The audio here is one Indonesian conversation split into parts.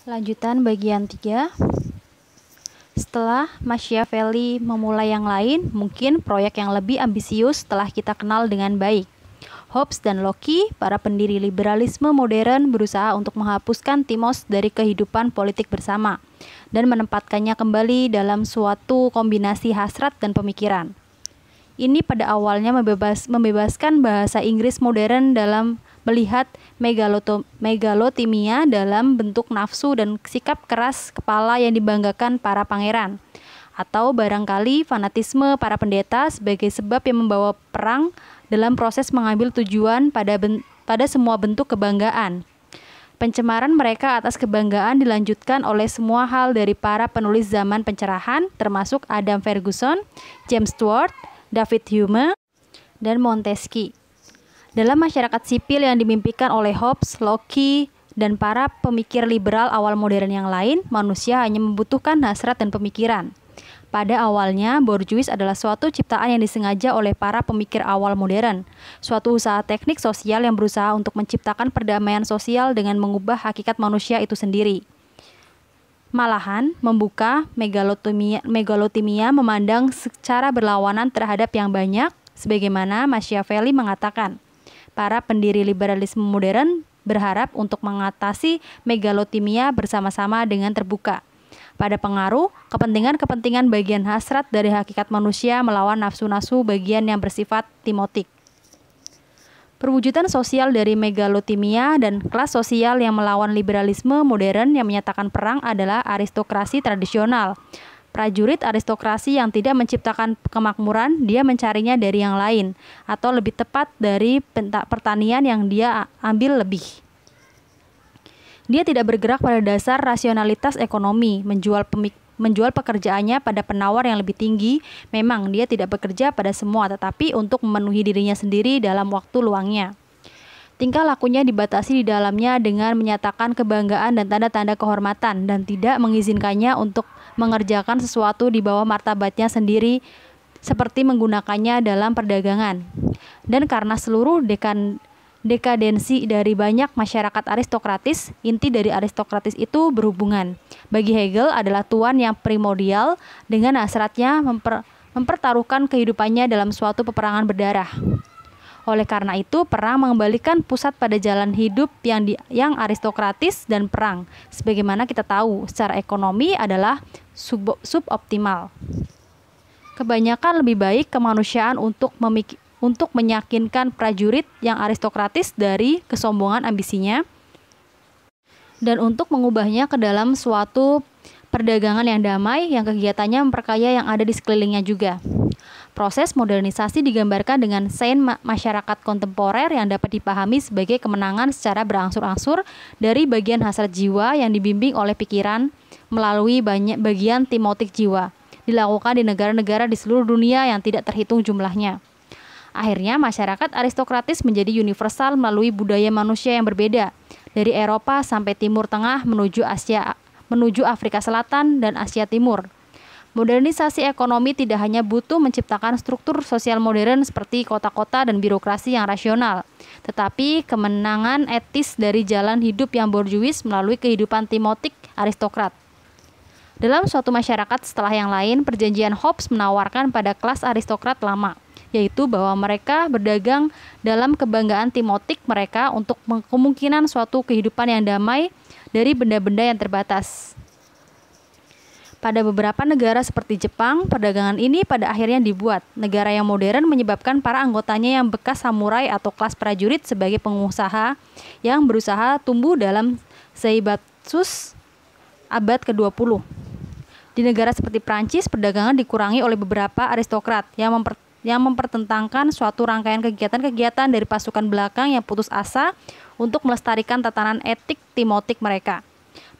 Lanjutan bagian 3. Setelah Machiavelli memulai yang lain, mungkin proyek yang lebih ambisius telah kita kenal dengan baik. Hobbes dan Locke, para pendiri liberalisme modern, berusaha untuk menghapuskan timos dari kehidupan politik bersama dan menempatkannya kembali dalam suatu kombinasi hasrat dan pemikiran. Ini pada awalnya membebaskan bahasa Inggris modern dalam melihat megalotimia dalam bentuk nafsu dan sikap keras kepala yang dibanggakan para pangeran, atau barangkali fanatisme para pendeta sebagai sebab yang membawa perang dalam proses mengambil tujuan pada semua bentuk kebanggaan. Pencemaran mereka atas kebanggaan dilanjutkan oleh semua hal dari para penulis zaman pencerahan, termasuk Adam Ferguson, James Stuart, David Hume, dan Montesquieu. Dalam masyarakat sipil yang dimimpikan oleh Hobbes, Locke, dan para pemikir liberal awal modern yang lain, manusia hanya membutuhkan hasrat dan pemikiran. Pada awalnya, bourgeois adalah suatu ciptaan yang disengaja oleh para pemikir awal modern, suatu usaha teknik sosial yang berusaha untuk menciptakan perdamaian sosial dengan mengubah hakikat manusia itu sendiri. Malahan, membuka megalotimia memandang secara berlawanan terhadap yang banyak, sebagaimana Machiavelli mengatakan. Para pendiri liberalisme modern berharap untuk mengatasi megalotimia bersama-sama dengan terbuka pada pengaruh kepentingan-kepentingan bagian hasrat dari hakikat manusia melawan nafsu-nafsu bagian yang bersifat timotik. Perwujudan sosial dari megalotimia dan kelas sosial yang melawan liberalisme modern yang menyatakan perang adalah aristokrasi tradisional. Prajurit aristokrasi yang tidak menciptakan kemakmuran, dia mencarinya dari yang lain, atau lebih tepat dari pertanian yang dia ambil lebih. Dia tidak bergerak pada dasar rasionalitas ekonomi, menjual pekerjaannya pada penawar yang lebih tinggi. Memang dia tidak bekerja pada semua, tetapi untuk memenuhi dirinya sendiri dalam waktu luangnya. Tingkah lakunya dibatasi di dalamnya dengan menyatakan kebanggaan dan tanda-tanda kehormatan dan tidak mengizinkannya untuk mengerjakan sesuatu di bawah martabatnya sendiri seperti menggunakannya dalam perdagangan. Dan karena seluruh dekadensi dari banyak masyarakat aristokratis, inti dari aristokratis itu berhubungan. Bagi Hegel adalah tuan yang primordial dengan hasratnya mempertaruhkan kehidupannya dalam suatu peperangan berdarah. Oleh karena itu, perang mengembalikan pusat pada jalan hidup yang aristokratis dan perang, sebagaimana kita tahu, secara ekonomi adalah suboptimal. Kebanyakan lebih baik kemanusiaan untuk meyakinkan prajurit yang aristokratis dari kesombongan ambisinya dan untuk mengubahnya ke dalam suatu perdagangan yang damai yang kegiatannya memperkaya yang ada di sekelilingnya juga. Proses modernisasi digambarkan dengan sein masyarakat kontemporer yang dapat dipahami sebagai kemenangan secara berangsur-angsur dari bagian hasrat jiwa yang dibimbing oleh pikiran melalui bagian timotik jiwa, dilakukan di negara-negara di seluruh dunia yang tidak terhitung jumlahnya. Akhirnya, masyarakat aristokratis menjadi universal melalui budaya manusia yang berbeda, dari Eropa sampai Timur Tengah menuju Afrika Selatan dan Asia Timur. Modernisasi ekonomi tidak hanya butuh menciptakan struktur sosial modern seperti kota-kota dan birokrasi yang rasional, tetapi kemenangan etis dari jalan hidup yang bourgeois melalui kehidupan timotik aristokrat. Dalam suatu masyarakat setelah yang lain, perjanjian Hobbes menawarkan pada kelas aristokrat lama, yaitu bahwa mereka berdagang dalam kebanggaan timotik mereka untuk kemungkinan suatu kehidupan yang damai dari benda-benda yang terbatas. Pada beberapa negara seperti Jepang, perdagangan ini pada akhirnya dibuat. Negara yang modern menyebabkan para anggotanya yang bekas samurai atau kelas prajurit sebagai pengusaha yang berusaha tumbuh dalam Zaibatsu abad ke-20. Di negara seperti Prancis, perdagangan dikurangi oleh beberapa aristokrat yang mempertentangkan suatu rangkaian kegiatan-kegiatan dari pasukan belakang yang putus asa untuk melestarikan tatanan etik timotik mereka.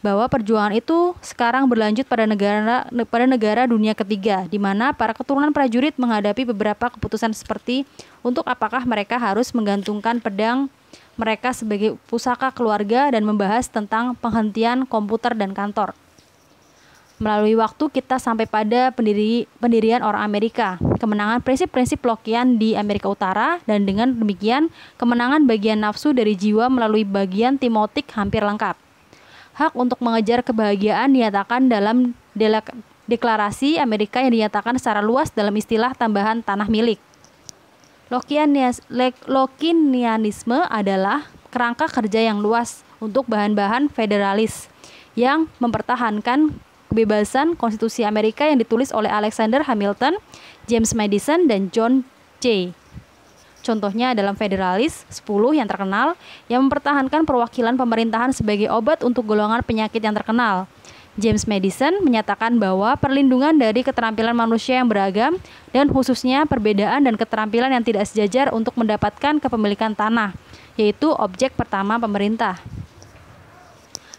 Bahwa perjuangan itu sekarang berlanjut pada negara dunia ketiga, di mana para keturunan prajurit menghadapi beberapa keputusan seperti untuk apakah mereka harus menggantungkan pedang mereka sebagai pusaka keluarga dan membahas tentang penghentian komputer dan kantor. Melalui waktu kita sampai pada pendirian orang Amerika, kemenangan prinsip-prinsip Lockean di Amerika Utara, dan dengan demikian kemenangan bagian nafsu dari jiwa melalui bagian timotik hampir lengkap. Hak untuk mengejar kebahagiaan dinyatakan dalam deklarasi Amerika yang dinyatakan secara luas dalam istilah tambahan tanah milik. Lockeanisme adalah kerangka kerja yang luas untuk bahan-bahan federalis yang mempertahankan kebebasan konstitusi Amerika yang ditulis oleh Alexander Hamilton, James Madison, dan John Jay. Contohnya dalam Federalis 10 yang terkenal yang mempertahankan perwakilan pemerintahan sebagai obat untuk golongan penyakit yang terkenal. James Madison menyatakan bahwa perlindungan dari keterampilan manusia yang beragam dan khususnya perbedaan dan keterampilan yang tidak sejajar untuk mendapatkan kepemilikan tanah, yaitu objek pertama pemerintah.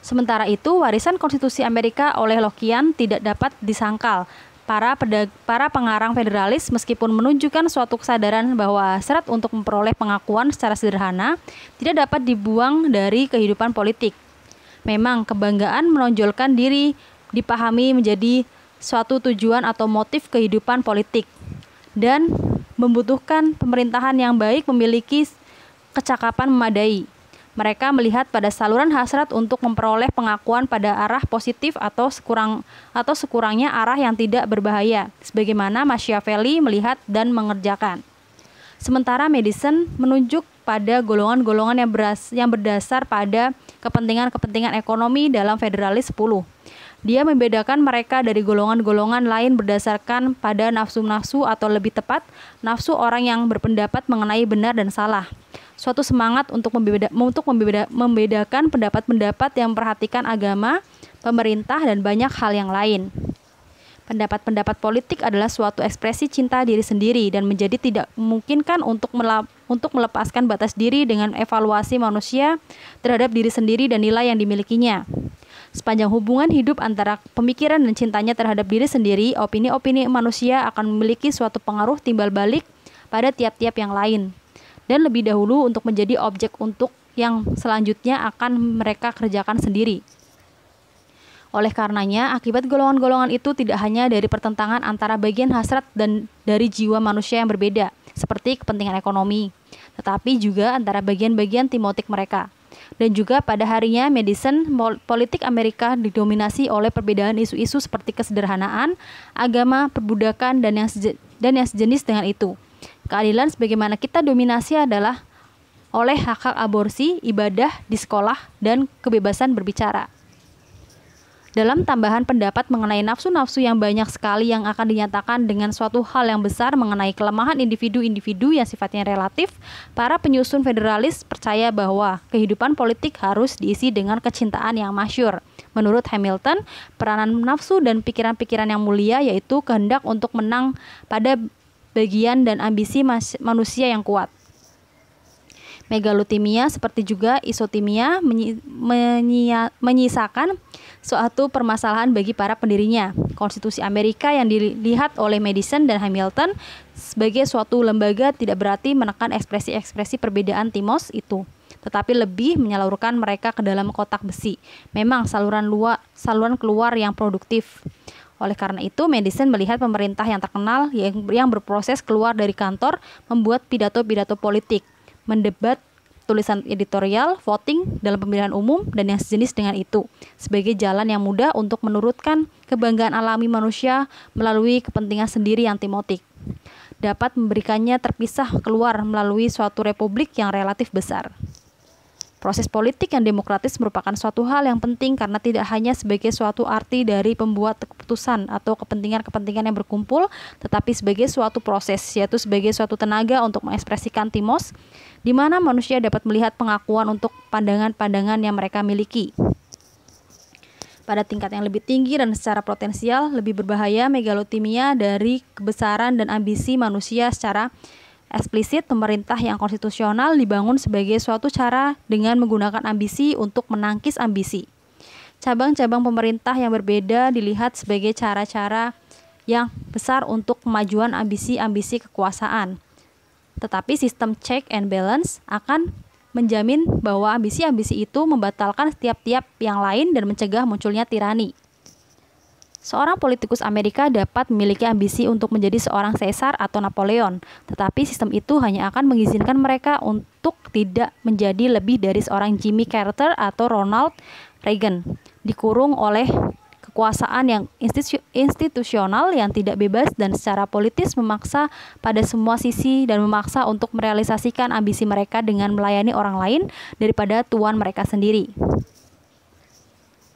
Sementara itu, warisan konstitusi Amerika oleh Lockean tidak dapat disangkal. Para pengarang federalis meskipun menunjukkan suatu kesadaran bahwa syarat untuk memperoleh pengakuan secara sederhana tidak dapat dibuang dari kehidupan politik. Memang kebanggaan menonjolkan diri dipahami menjadi suatu tujuan atau motif kehidupan politik dan membutuhkan pemerintahan yang baik memiliki kecakapan memadai. Mereka melihat pada saluran hasrat untuk memperoleh pengakuan pada arah positif atau sekurangnya arah yang tidak berbahaya, sebagaimana Machiavelli melihat dan mengerjakan. Sementara Madison menunjuk pada golongan-golongan yang berdasar pada kepentingan-kepentingan ekonomi dalam Federalis 10. Dia membedakan mereka dari golongan-golongan lain berdasarkan pada nafsu-nafsu atau lebih tepat, nafsu orang yang berpendapat mengenai benar dan salah. Suatu semangat untuk membedakan pendapat-pendapat yang memperhatikan agama, pemerintah, dan banyak hal yang lain. Pendapat-pendapat politik adalah suatu ekspresi cinta diri sendiri dan menjadi tidak memungkinkan untuk melepaskan batas diri dengan evaluasi manusia terhadap diri sendiri dan nilai yang dimilikinya. Sepanjang hubungan hidup antara pemikiran dan cintanya terhadap diri sendiri, opini-opini manusia akan memiliki suatu pengaruh timbal balik pada tiap-tiap yang lain, dan lebih dahulu untuk menjadi objek untuk yang selanjutnya akan mereka kerjakan sendiri. Oleh karenanya, akibat golongan-golongan itu tidak hanya dari pertentangan antara bagian hasrat dan dari jiwa manusia yang berbeda, seperti kepentingan ekonomi, tetapi juga antara bagian-bagian timotik mereka. Dan juga pada harinya Madison, politik Amerika didominasi oleh perbedaan isu-isu seperti kesederhanaan, agama, perbudakan, dan yang sejenis dengan itu. Keadilan sebagaimana kita dominasi adalah oleh hak-hak aborsi, ibadah di sekolah, dan kebebasan berbicara. Dalam tambahan pendapat mengenai nafsu-nafsu yang banyak sekali yang akan dinyatakan dengan suatu hal yang besar mengenai kelemahan individu-individu yang sifatnya relatif, para penyusun federalis percaya bahwa kehidupan politik harus diisi dengan kecintaan yang masyhur. Menurut Hamilton, peranan nafsu dan pikiran-pikiran yang mulia yaitu kehendak untuk menang pada bagian dan ambisi manusia yang kuat. Megalotimia seperti juga isotimia menyisakan suatu permasalahan bagi para pendirinya. Konstitusi Amerika yang dilihat oleh Madison dan Hamilton sebagai suatu lembaga tidak berarti menekan ekspresi-ekspresi perbedaan timos itu, tetapi lebih menyalurkan mereka ke dalam kotak besi. Memang saluran keluar yang produktif. Oleh karena itu, Madison melihat pemerintah yang terkenal yang berproses keluar dari kantor membuat pidato-pidato politik, mendebat, tulisan editorial, voting dalam pemilihan umum, dan yang sejenis dengan itu, sebagai jalan yang mudah untuk menurutkan kebanggaan alami manusia melalui kepentingan sendiri yang timotik, dapat memberikannya terpisah keluar melalui suatu republik yang relatif besar. Proses politik yang demokratis merupakan suatu hal yang penting karena tidak hanya sebagai suatu arti dari pembuat keputusan atau kepentingan-kepentingan yang berkumpul, tetapi sebagai suatu proses, yaitu sebagai suatu tenaga untuk mengekspresikan timos, di mana manusia dapat melihat pengakuan untuk pandangan-pandangan yang mereka miliki. Pada tingkat yang lebih tinggi dan secara potensial, lebih berbahaya megalotimia dari kebesaran dan ambisi manusia secara eksplisit. Pemerintah yang konstitusional dibangun sebagai suatu cara dengan menggunakan ambisi untuk menangkis ambisi. Cabang-cabang pemerintah yang berbeda dilihat sebagai cara-cara yang besar untuk kemajuan ambisi-ambisi kekuasaan. Tetapi sistem check and balance akan menjamin bahwa ambisi-ambisi itu membatalkan setiap-tiap yang lain dan mencegah munculnya tirani. Seorang politikus Amerika dapat memiliki ambisi untuk menjadi seorang Caesar atau Napoleon, tetapi sistem itu hanya akan mengizinkan mereka untuk tidak menjadi lebih dari seorang Jimmy Carter atau Ronald Reagan. dikurung oleh kekuasaan yang institusional yang tidak bebas dan secara politis memaksa pada semua sisi dan memaksa untuk merealisasikan ambisi mereka dengan melayani orang lain daripada tuan mereka sendiri.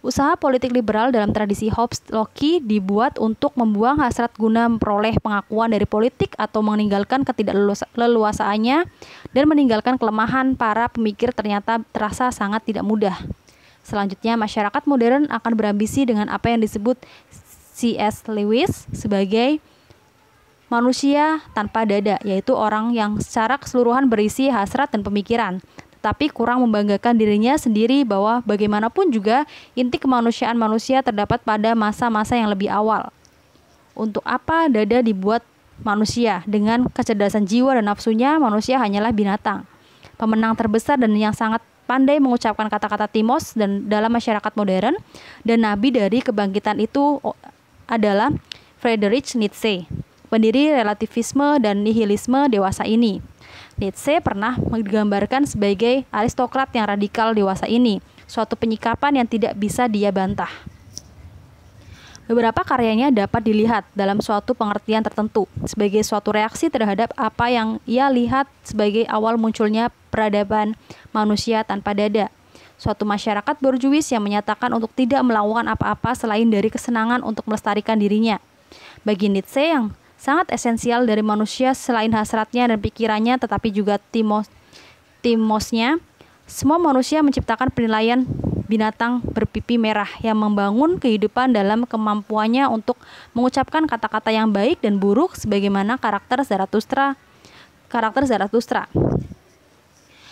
Usaha politik liberal dalam tradisi Hobbes-Locke dibuat untuk membuang hasrat guna memperoleh pengakuan dari politik atau meninggalkan ketidakleluasaannya dan meninggalkan kelemahan para pemikir ternyata terasa sangat tidak mudah. Selanjutnya, masyarakat modern akan berambisi dengan apa yang disebut C.S. Lewis sebagai manusia tanpa dada, yaitu orang yang secara keseluruhan berisi hasrat dan pemikiran, tapi kurang membanggakan dirinya sendiri bahwa bagaimanapun juga inti kemanusiaan manusia terdapat pada masa-masa yang lebih awal. Untuk apa dada dibuat manusia? Dengan kecerdasan jiwa dan nafsunya, manusia hanyalah binatang. Pemenang terbesar dan yang sangat pandai mengucapkan kata-kata Timos dan dalam masyarakat modern dan nabi dari kebangkitan itu adalah Friedrich Nietzsche, pendiri relativisme dan nihilisme dewasa ini. Nietzsche pernah menggambarkan sebagai aristokrat yang radikal dewasa ini, suatu penyikapan yang tidak bisa dia bantah. Beberapa karyanya dapat dilihat dalam suatu pengertian tertentu sebagai suatu reaksi terhadap apa yang ia lihat sebagai awal munculnya peradaban manusia tanpa dada, suatu masyarakat borjuis yang menyatakan untuk tidak melakukan apa-apa selain dari kesenangan untuk melestarikan dirinya. Bagi Nietzsche, yang sangat esensial dari manusia selain hasratnya dan pikirannya tetapi juga timosnya, semua manusia menciptakan penilaian binatang berpipi merah yang membangun kehidupan dalam kemampuannya untuk mengucapkan kata-kata yang baik dan buruk sebagaimana karakter Zarathustra.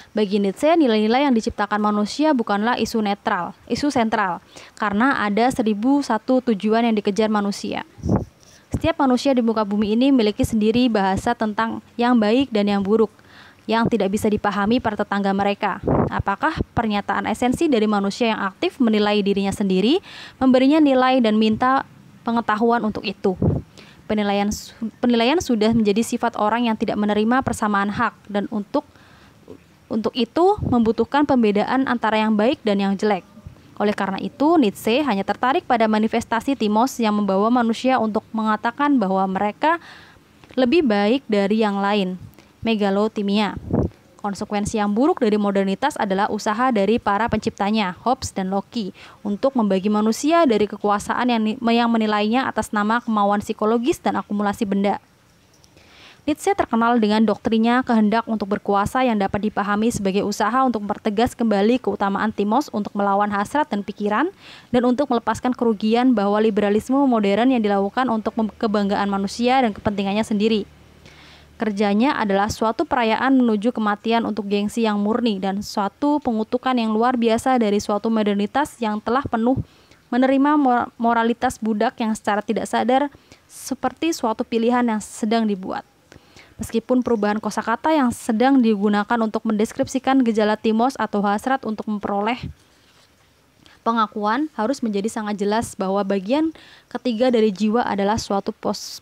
Bagi Nietzsche, nilai-nilai yang diciptakan manusia bukanlah isu sentral, karena ada 1001 tujuan yang dikejar manusia. Setiap manusia di muka bumi ini memiliki sendiri bahasa tentang yang baik dan yang buruk, yang tidak bisa dipahami para tetangga mereka. Apakah pernyataan esensi dari manusia yang aktif menilai dirinya sendiri, memberinya nilai dan minta pengetahuan untuk itu? Penilaian sudah menjadi sifat orang yang tidak menerima persamaan hak dan untuk itu membutuhkan pembedaan antara yang baik dan yang jelek. Oleh karena itu, Nietzsche hanya tertarik pada manifestasi Timos yang membawa manusia untuk mengatakan bahwa mereka lebih baik dari yang lain, megalotimia. Konsekuensi yang buruk dari modernitas adalah usaha dari para penciptanya, Hobbes dan Locke, untuk membagi manusia dari kekuasaan yang menilainya atas nama kemauan psikologis dan akumulasi benda. Nietzsche terkenal dengan doktrinnya kehendak untuk berkuasa yang dapat dipahami sebagai usaha untuk mempertegas kembali keutamaan Timos untuk melawan hasrat dan pikiran dan untuk melepaskan kerugian bahwa liberalisme modern yang dilakukan untuk kebanggaan manusia dan kepentingannya sendiri. Kerjanya adalah suatu perayaan menuju kematian untuk gengsi yang murni dan suatu pengutukan yang luar biasa dari suatu modernitas yang telah penuh menerima moralitas budak yang secara tidak sadar seperti suatu pilihan yang sedang dibuat. Meskipun perubahan kosakata yang sedang digunakan untuk mendeskripsikan gejala Timos atau hasrat untuk memperoleh pengakuan, harus menjadi sangat jelas bahwa bagian ketiga dari jiwa adalah suatu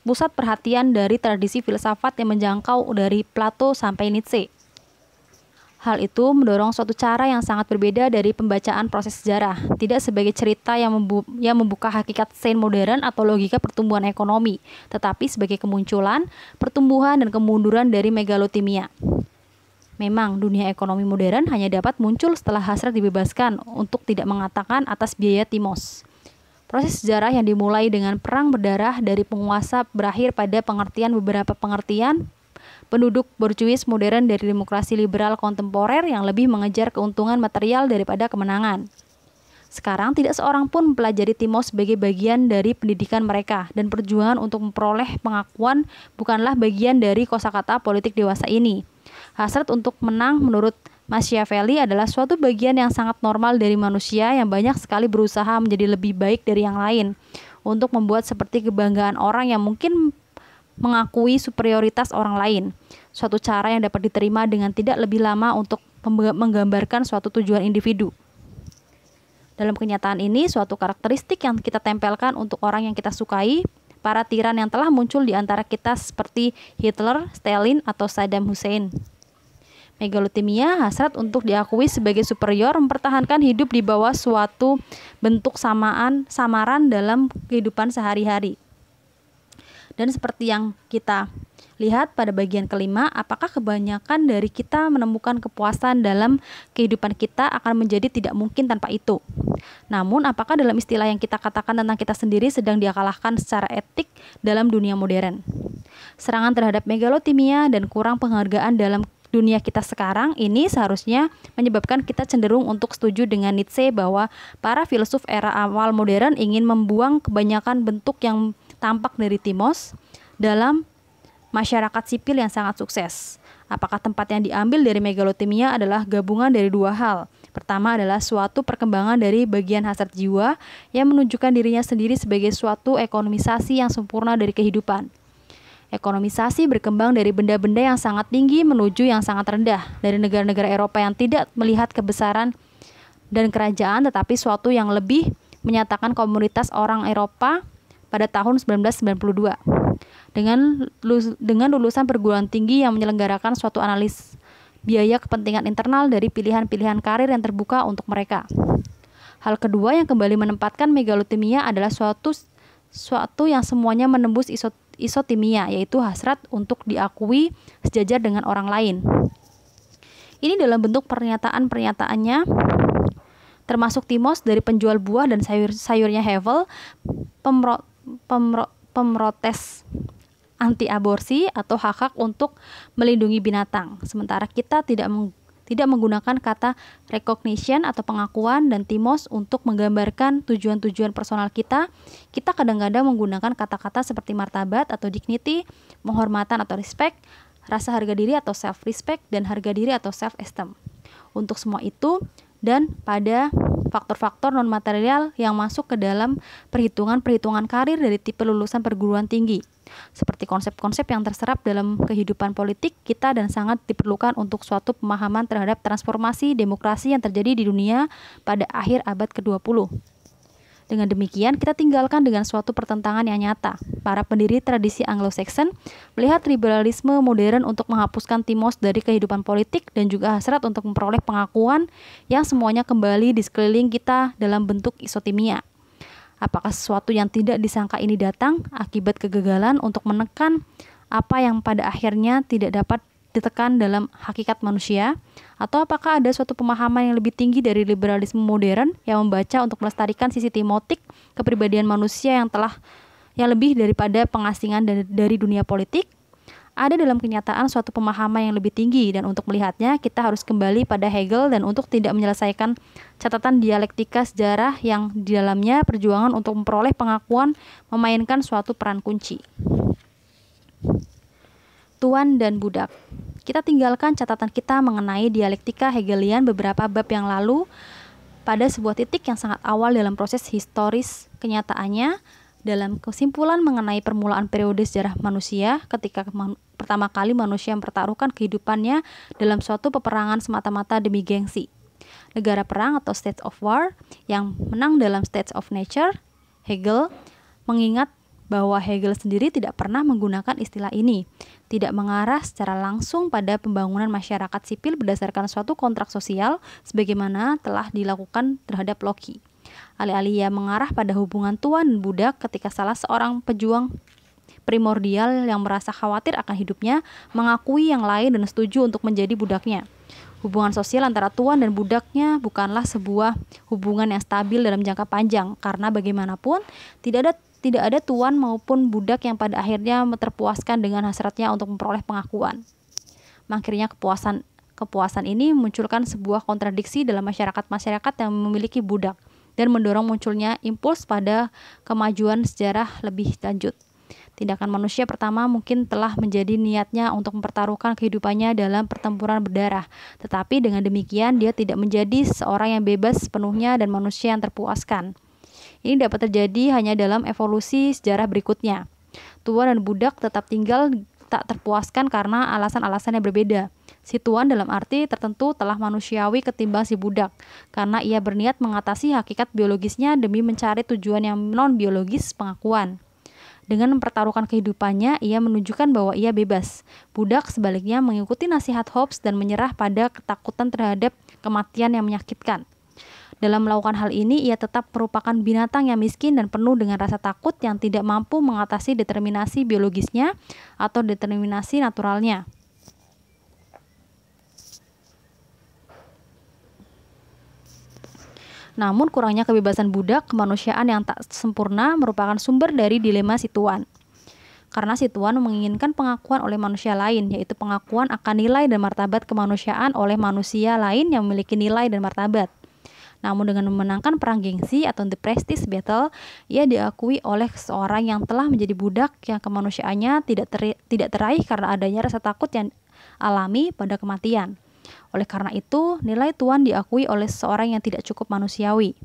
pusat perhatian dari tradisi filsafat yang menjangkau dari Plato sampai Nietzsche. Hal itu mendorong suatu cara yang sangat berbeda dari pembacaan proses sejarah, tidak sebagai cerita yang membuka hakikat sains modern atau logika pertumbuhan ekonomi, tetapi sebagai kemunculan, pertumbuhan, dan kemunduran dari megalotimia. Memang, dunia ekonomi modern hanya dapat muncul setelah hasrat dibebaskan untuk tidak mengatakan atas biaya Timos. Proses sejarah yang dimulai dengan perang berdarah dari penguasa berakhir pada beberapa pengertian penduduk borjuis modern dari demokrasi liberal kontemporer yang lebih mengejar keuntungan material daripada kemenangan. Sekarang tidak seorang pun mempelajari Timos sebagai bagian dari pendidikan mereka, dan perjuangan untuk memperoleh pengakuan bukanlah bagian dari kosakata politik dewasa ini. Hasrat untuk menang menurut Machiavelli adalah suatu bagian yang sangat normal dari manusia yang banyak sekali berusaha menjadi lebih baik dari yang lain, untuk membuat seperti kebanggaan orang yang mungkin mengakui superioritas orang lain, suatu cara yang dapat diterima dengan tidak lebih lama untuk menggambarkan suatu tujuan individu. Dalam kenyataan ini, suatu karakteristik yang kita tempelkan untuk orang yang kita sukai, para tiran yang telah muncul di antara kita seperti Hitler, Stalin, atau Saddam Hussein. Megalotimia, hasrat untuk diakui sebagai superior, mempertahankan hidup di bawah suatu bentuk samaran dalam kehidupan sehari-hari. Dan seperti yang kita lihat pada bagian kelima, apakah kebanyakan dari kita menemukan kepuasan dalam kehidupan kita akan menjadi tidak mungkin tanpa itu. Namun, apakah dalam istilah yang kita katakan tentang kita sendiri sedang dia kalahkan secara etik dalam dunia modern? Serangan terhadap megalotimia dan kurang penghargaan dalam dunia kita sekarang ini seharusnya menyebabkan kita cenderung untuk setuju dengan Nietzsche bahwa para filsuf era awal modern ingin membuang kebanyakan bentuk yang tampak dari timos dalam masyarakat sipil yang sangat sukses. Apakah tempat yang diambil dari megalotimia adalah gabungan dari dua hal? Pertama adalah suatu perkembangan dari bagian hasrat jiwa yang menunjukkan dirinya sendiri sebagai suatu ekonomisasi yang sempurna dari kehidupan. Ekonomisasi berkembang dari benda-benda yang sangat tinggi menuju yang sangat rendah, dari negara-negara Eropa yang tidak melihat kebesaran dan kerajaan tetapi suatu yang lebih menyatakan komunitas orang Eropa pada tahun 1992. Dengan lulusan perguruan tinggi yang menyelenggarakan suatu analis biaya kepentingan internal dari pilihan-pilihan karir yang terbuka untuk mereka. Hal kedua yang kembali menempatkan megalotimia adalah suatu yang semuanya menembus isotimia, yaitu hasrat untuk diakui sejajar dengan orang lain. Ini dalam bentuk pernyataan-pernyataannya, termasuk Timos dari penjual buah dan sayurnya Hevel, pemrotes anti-aborsi atau hak-hak untuk melindungi binatang. Sementara kita tidak menggunakan kata recognition atau pengakuan dan Timos untuk menggambarkan tujuan-tujuan personal kita kadang-kadang menggunakan kata-kata seperti martabat atau dignity, penghormatan atau respect, rasa harga diri atau self-respect, dan harga diri atau self-esteem. Untuk semua itu, dan pada faktor-faktor non-material yang masuk ke dalam perhitungan karir dari tipe lulusan perguruan tinggi. Seperti konsep-konsep yang terserap dalam kehidupan politik kita dan sangat diperlukan untuk suatu pemahaman terhadap transformasi demokrasi yang terjadi di dunia pada akhir abad ke-20. Dengan demikian, kita tinggalkan dengan suatu pertentangan yang nyata. Para pendiri tradisi Anglo-Saxon melihat liberalisme modern untuk menghapuskan Timos dari kehidupan politik dan juga hasrat untuk memperoleh pengakuan yang semuanya kembali di sekeliling kita dalam bentuk isotimia. Apakah sesuatu yang tidak disangka ini datang akibat kegagalan untuk menekan apa yang pada akhirnya tidak dapat ditekan dalam hakikat manusia? Atau apakah ada suatu pemahaman yang lebih tinggi dari liberalisme modern yang membaca untuk melestarikan sisi timotik kepribadian manusia yang lebih daripada pengasingan dari dunia politik? Ada dalam kenyataan suatu pemahaman yang lebih tinggi, dan untuk melihatnya kita harus kembali pada Hegel dan untuk tidak menyelesaikan catatan dialektika sejarah yang di dalamnya perjuangan untuk memperoleh pengakuan memainkan suatu peran kunci. Tuan dan budak. Kita tinggalkan catatan kita mengenai dialektika Hegelian beberapa bab yang lalu pada sebuah titik yang sangat awal dalam proses historis kenyataannya dalam kesimpulan mengenai permulaan periode sejarah manusia ketika pertama kali manusia mempertaruhkan kehidupannya dalam suatu peperangan semata-mata demi gengsi. Negara perang atau state of war yang menang dalam state of nature. Hegel mengingat bahwa Hegel sendiri tidak pernah menggunakan istilah ini, tidak mengarah secara langsung pada pembangunan masyarakat sipil berdasarkan suatu kontrak sosial sebagaimana telah dilakukan terhadap Locke. Alih-alih ia mengarah pada hubungan tuan dan budak ketika salah seorang pejuang primordial yang merasa khawatir akan hidupnya mengakui yang lain dan setuju untuk menjadi budaknya. Hubungan sosial antara tuan dan budaknya bukanlah sebuah hubungan yang stabil dalam jangka panjang, karena bagaimanapun tidak ada tuan maupun budak yang pada akhirnya terpuaskan dengan hasratnya untuk memperoleh pengakuan. Akhirnya kepuasan ini memunculkan sebuah kontradiksi dalam masyarakat yang memiliki budak dan mendorong munculnya impuls pada kemajuan sejarah lebih lanjut. Tindakan manusia pertama mungkin telah menjadi niatnya untuk mempertaruhkan kehidupannya dalam pertempuran berdarah, tetapi dengan demikian dia tidak menjadi seorang yang bebas sepenuhnya dan manusia yang terpuaskan. Ini dapat terjadi hanya dalam evolusi sejarah berikutnya. Tuan dan budak tetap tinggal tak terpuaskan karena alasan-alasan yang berbeda. Si tuan dalam arti tertentu telah manusiawi ketimbang si budak, karena ia berniat mengatasi hakikat biologisnya demi mencari tujuan yang non-biologis pengakuan. Dengan mempertaruhkan kehidupannya, ia menunjukkan bahwa ia bebas. Budak sebaliknya mengikuti nasihat Hobbes dan menyerah pada ketakutan terhadap kematian yang menyakitkan. Dalam melakukan hal ini, ia tetap merupakan binatang yang miskin dan penuh dengan rasa takut yang tidak mampu mengatasi determinasi biologisnya atau determinasi naturalnya. Namun kurangnya kebebasan budak, kemanusiaan yang tak sempurna merupakan sumber dari dilema si tuan. Karena si tuan menginginkan pengakuan oleh manusia lain, yaitu pengakuan akan nilai dan martabat kemanusiaan oleh manusia lain yang memiliki nilai dan martabat. Namun dengan memenangkan perang gengsi atau the prestige battle, ia diakui oleh seorang yang telah menjadi budak yang kemanusiaannya tidak teraih karena adanya rasa takut yang alami pada kematian. Oleh karena itu, nilai tuan diakui oleh seseorang yang tidak cukup manusiawi.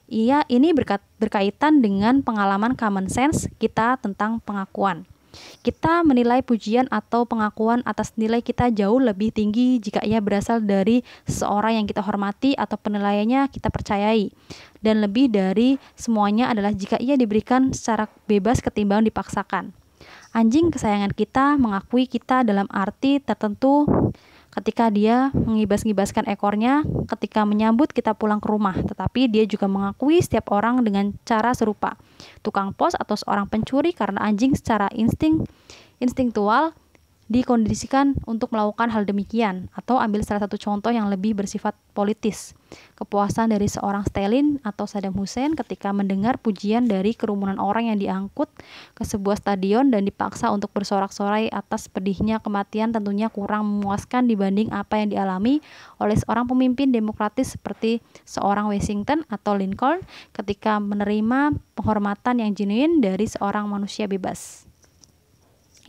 Ini berkaitan dengan pengalaman common sense kita tentang pengakuan. Kita menilai pujian atau pengakuan atas nilai kita jauh lebih tinggi jika ia berasal dari seseorang yang kita hormati atau penilaiannya kita percayai. Dan lebih dari semuanya adalah jika ia diberikan secara bebas ketimbang dipaksakan. Anjing kesayangan kita mengakui kita dalam arti tertentu ketika dia mengibas-ngibaskan ekornya ketika menyambut kita pulang ke rumah, tetapi dia juga mengakui setiap orang dengan cara serupa. Tukang pos atau seorang pencuri karena anjing secara instingtual dikondisikan untuk melakukan hal demikian. Atau ambil salah satu contoh yang lebih bersifat politis. Kepuasan dari seorang Stalin atau Saddam Hussein ketika mendengar pujian dari kerumunan orang yang diangkut ke sebuah stadion dan dipaksa untuk bersorak-sorai atas pedihnya kematian tentunya kurang memuaskan dibanding apa yang dialami oleh seorang pemimpin demokratis seperti seorang Washington atau Lincoln ketika menerima penghormatan yang genuine dari seorang manusia bebas.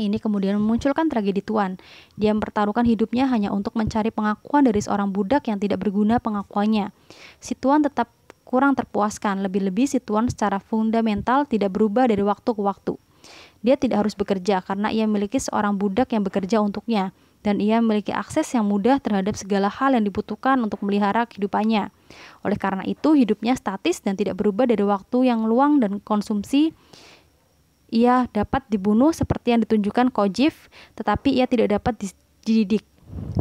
Ini kemudian memunculkan tragedi tuan. Dia mempertaruhkan hidupnya hanya untuk mencari pengakuan dari seorang budak yang tidak berguna pengakuannya. Si tuan tetap kurang terpuaskan, lebih-lebih si tuan secara fundamental tidak berubah dari waktu ke waktu. Dia tidak harus bekerja karena ia memiliki seorang budak yang bekerja untuknya, dan ia memiliki akses yang mudah terhadap segala hal yang dibutuhkan untuk melihara kehidupannya. Oleh karena itu, hidupnya statis dan tidak berubah dari waktu yang luang dan konsumsi. Ia dapat dibunuh seperti yang ditunjukkan Kojif, tetapi ia tidak dapat dididik.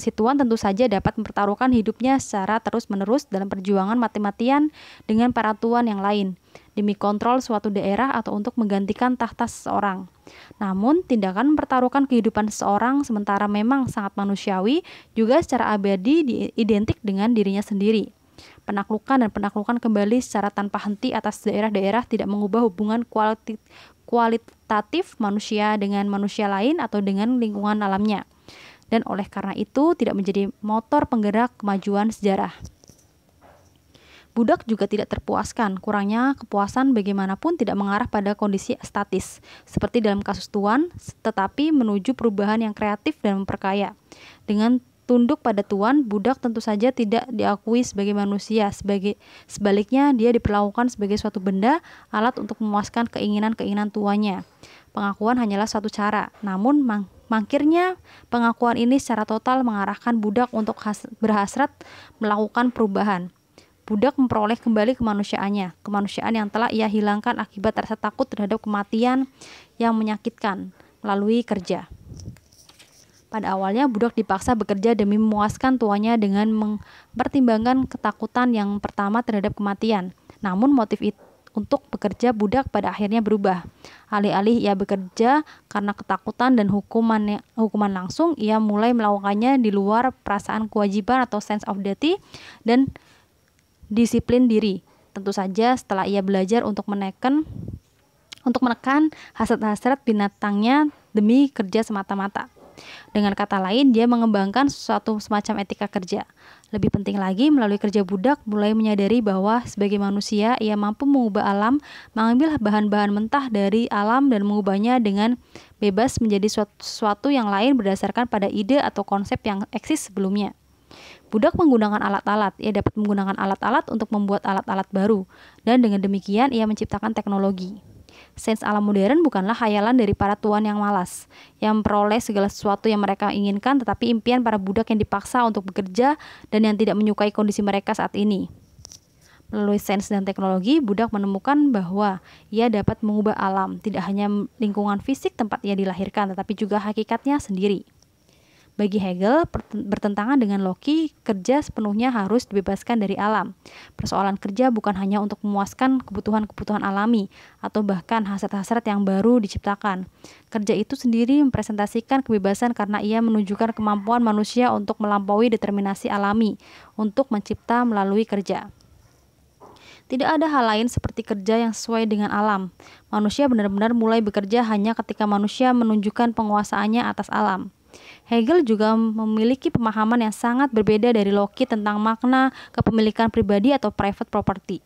Si tuan tentu saja dapat mempertaruhkan hidupnya secara terus-menerus dalam perjuangan mati-matian dengan para tuan yang lain, demi kontrol suatu daerah atau untuk menggantikan tahta seseorang. Namun, tindakan mempertaruhkan kehidupan seseorang sementara memang sangat manusiawi, juga secara abadi identik dengan dirinya sendiri. Penaklukan dan penaklukan kembali secara tanpa henti atas daerah-daerah tidak mengubah hubungan kualitatif manusia dengan manusia lain atau dengan lingkungan alamnya, dan oleh karena itu tidak menjadi motor penggerak kemajuan sejarah. Budak juga tidak terpuaskan, kurangnya kepuasan bagaimanapun tidak mengarah pada kondisi statis, seperti dalam kasus tuan, tetapi menuju perubahan yang kreatif dan memperkaya. Dengan tunduk pada tuan, budak tentu saja tidak diakui sebagai manusia. Sebaliknya, dia diperlakukan sebagai suatu benda, alat untuk memuaskan keinginan-keinginan tuannya. Pengakuan hanyalah suatu cara, namun mangkirnya pengakuan ini secara total mengarahkan budak untuk berhasrat melakukan perubahan. Budak memperoleh kembali kemanusiaannya, kemanusiaan yang telah ia hilangkan akibat rasa takut terhadap kematian yang menyakitkan melalui kerja. Pada awalnya, budak dipaksa bekerja demi memuaskan tuannya dengan mempertimbangkan ketakutan yang pertama terhadap kematian. Namun motif untuk bekerja budak pada akhirnya berubah. Alih-alih ia bekerja karena ketakutan dan hukuman langsung, ia mulai melakukannya di luar perasaan kewajiban atau sense of duty dan disiplin diri. Tentu saja setelah ia belajar untuk menekan hasrat-hasrat binatangnya demi kerja semata-mata. Dengan kata lain, dia mengembangkan suatu semacam etika kerja. Lebih penting lagi, melalui kerja budak mulai menyadari bahwa sebagai manusia, ia mampu mengubah alam, mengambil bahan-bahan mentah dari alam dan mengubahnya dengan bebas menjadi sesuatu yang lain berdasarkan pada ide atau konsep yang eksis sebelumnya. Budak menggunakan alat-alat, ia dapat menggunakan alat-alat untuk membuat alat-alat baru, dan dengan demikian ia menciptakan teknologi. Sains alam modern bukanlah khayalan dari para tuan yang malas, yang memperoleh segala sesuatu yang mereka inginkan, tetapi impian para budak yang dipaksa untuk bekerja dan yang tidak menyukai kondisi mereka saat ini. Melalui sains dan teknologi, budak menemukan bahwa ia dapat mengubah alam, tidak hanya lingkungan fisik tempat ia dilahirkan, tetapi juga hakikatnya sendiri. Bagi Hegel, bertentangan dengan Locke, kerja sepenuhnya harus dibebaskan dari alam. Persoalan kerja bukan hanya untuk memuaskan kebutuhan-kebutuhan alami, atau bahkan hasrat-hasrat yang baru diciptakan. Kerja itu sendiri mempresentasikan kebebasan karena ia menunjukkan kemampuan manusia untuk melampaui determinasi alami, untuk mencipta melalui kerja. Tidak ada hal lain seperti kerja yang sesuai dengan alam. Manusia benar-benar mulai bekerja hanya ketika manusia menunjukkan penguasaannya atas alam. Hegel juga memiliki pemahaman yang sangat berbeda dari Locke tentang makna kepemilikan pribadi atau private property.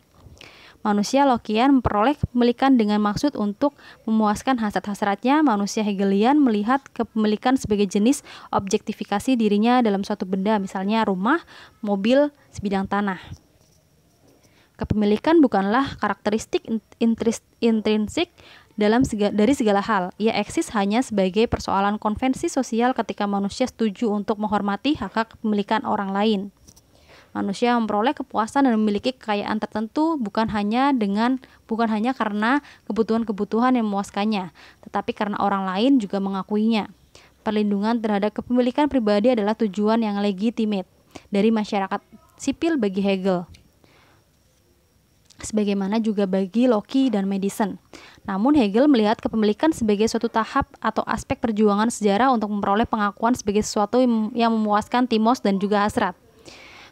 Manusia Lockean memperoleh kepemilikan dengan maksud untuk memuaskan hasrat-hasratnya. Manusia Hegelian melihat kepemilikan sebagai jenis objektifikasi dirinya dalam suatu benda, misalnya rumah, mobil, sebidang tanah. Kepemilikan bukanlah karakteristik intrinsik dari segala hal. Ia eksis hanya sebagai persoalan konvensi sosial ketika manusia setuju untuk menghormati hak kepemilikan orang lain. Manusia memperoleh kepuasan dan memiliki kekayaan tertentu bukan hanya karena kebutuhan-kebutuhan yang memuaskannya, tetapi karena orang lain juga mengakuinya. Perlindungan terhadap kepemilikan pribadi adalah tujuan yang legitimate dari masyarakat sipil bagi Hegel, sebagaimana juga bagi Locke dan Madison. Namun Hegel melihat kepemilikan sebagai suatu tahap atau aspek perjuangan sejarah untuk memperoleh pengakuan sebagai sesuatu yang memuaskan timos dan juga hasrat.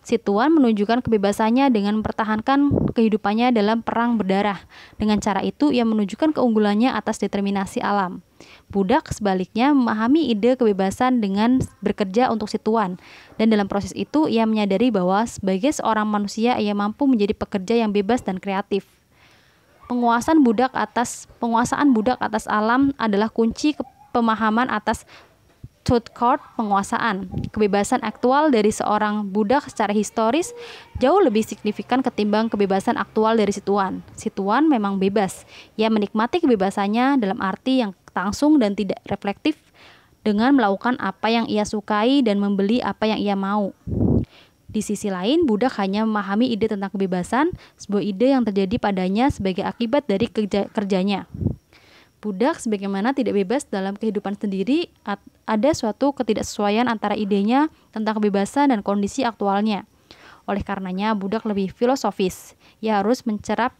Situan menunjukkan kebebasannya dengan mempertahankan kehidupannya dalam perang berdarah. Dengan cara itu, ia menunjukkan keunggulannya atas determinasi alam. Budak sebaliknya memahami ide kebebasan dengan bekerja untuk Situan, dan dalam proses itu ia menyadari bahwa sebagai seorang manusia ia mampu menjadi pekerja yang bebas dan kreatif. Penguasaan budak atas alam adalah kunci pemahaman atas Thought penguasaan. Kebebasan aktual dari seorang budak secara historis jauh lebih signifikan ketimbang kebebasan aktual dari Situan. Situan memang bebas. Ia menikmati kebebasannya dalam arti yang langsung dan tidak reflektif dengan melakukan apa yang ia sukai dan membeli apa yang ia mau. Di sisi lain, budak hanya memahami ide tentang kebebasan, sebuah ide yang terjadi padanya sebagai akibat dari kerjanya. Budak sebagaimana tidak bebas dalam kehidupan sendiri, ada suatu ketidaksesuaian antara idenya tentang kebebasan dan kondisi aktualnya. Oleh karenanya, budak lebih filosofis. Ia harus mencerap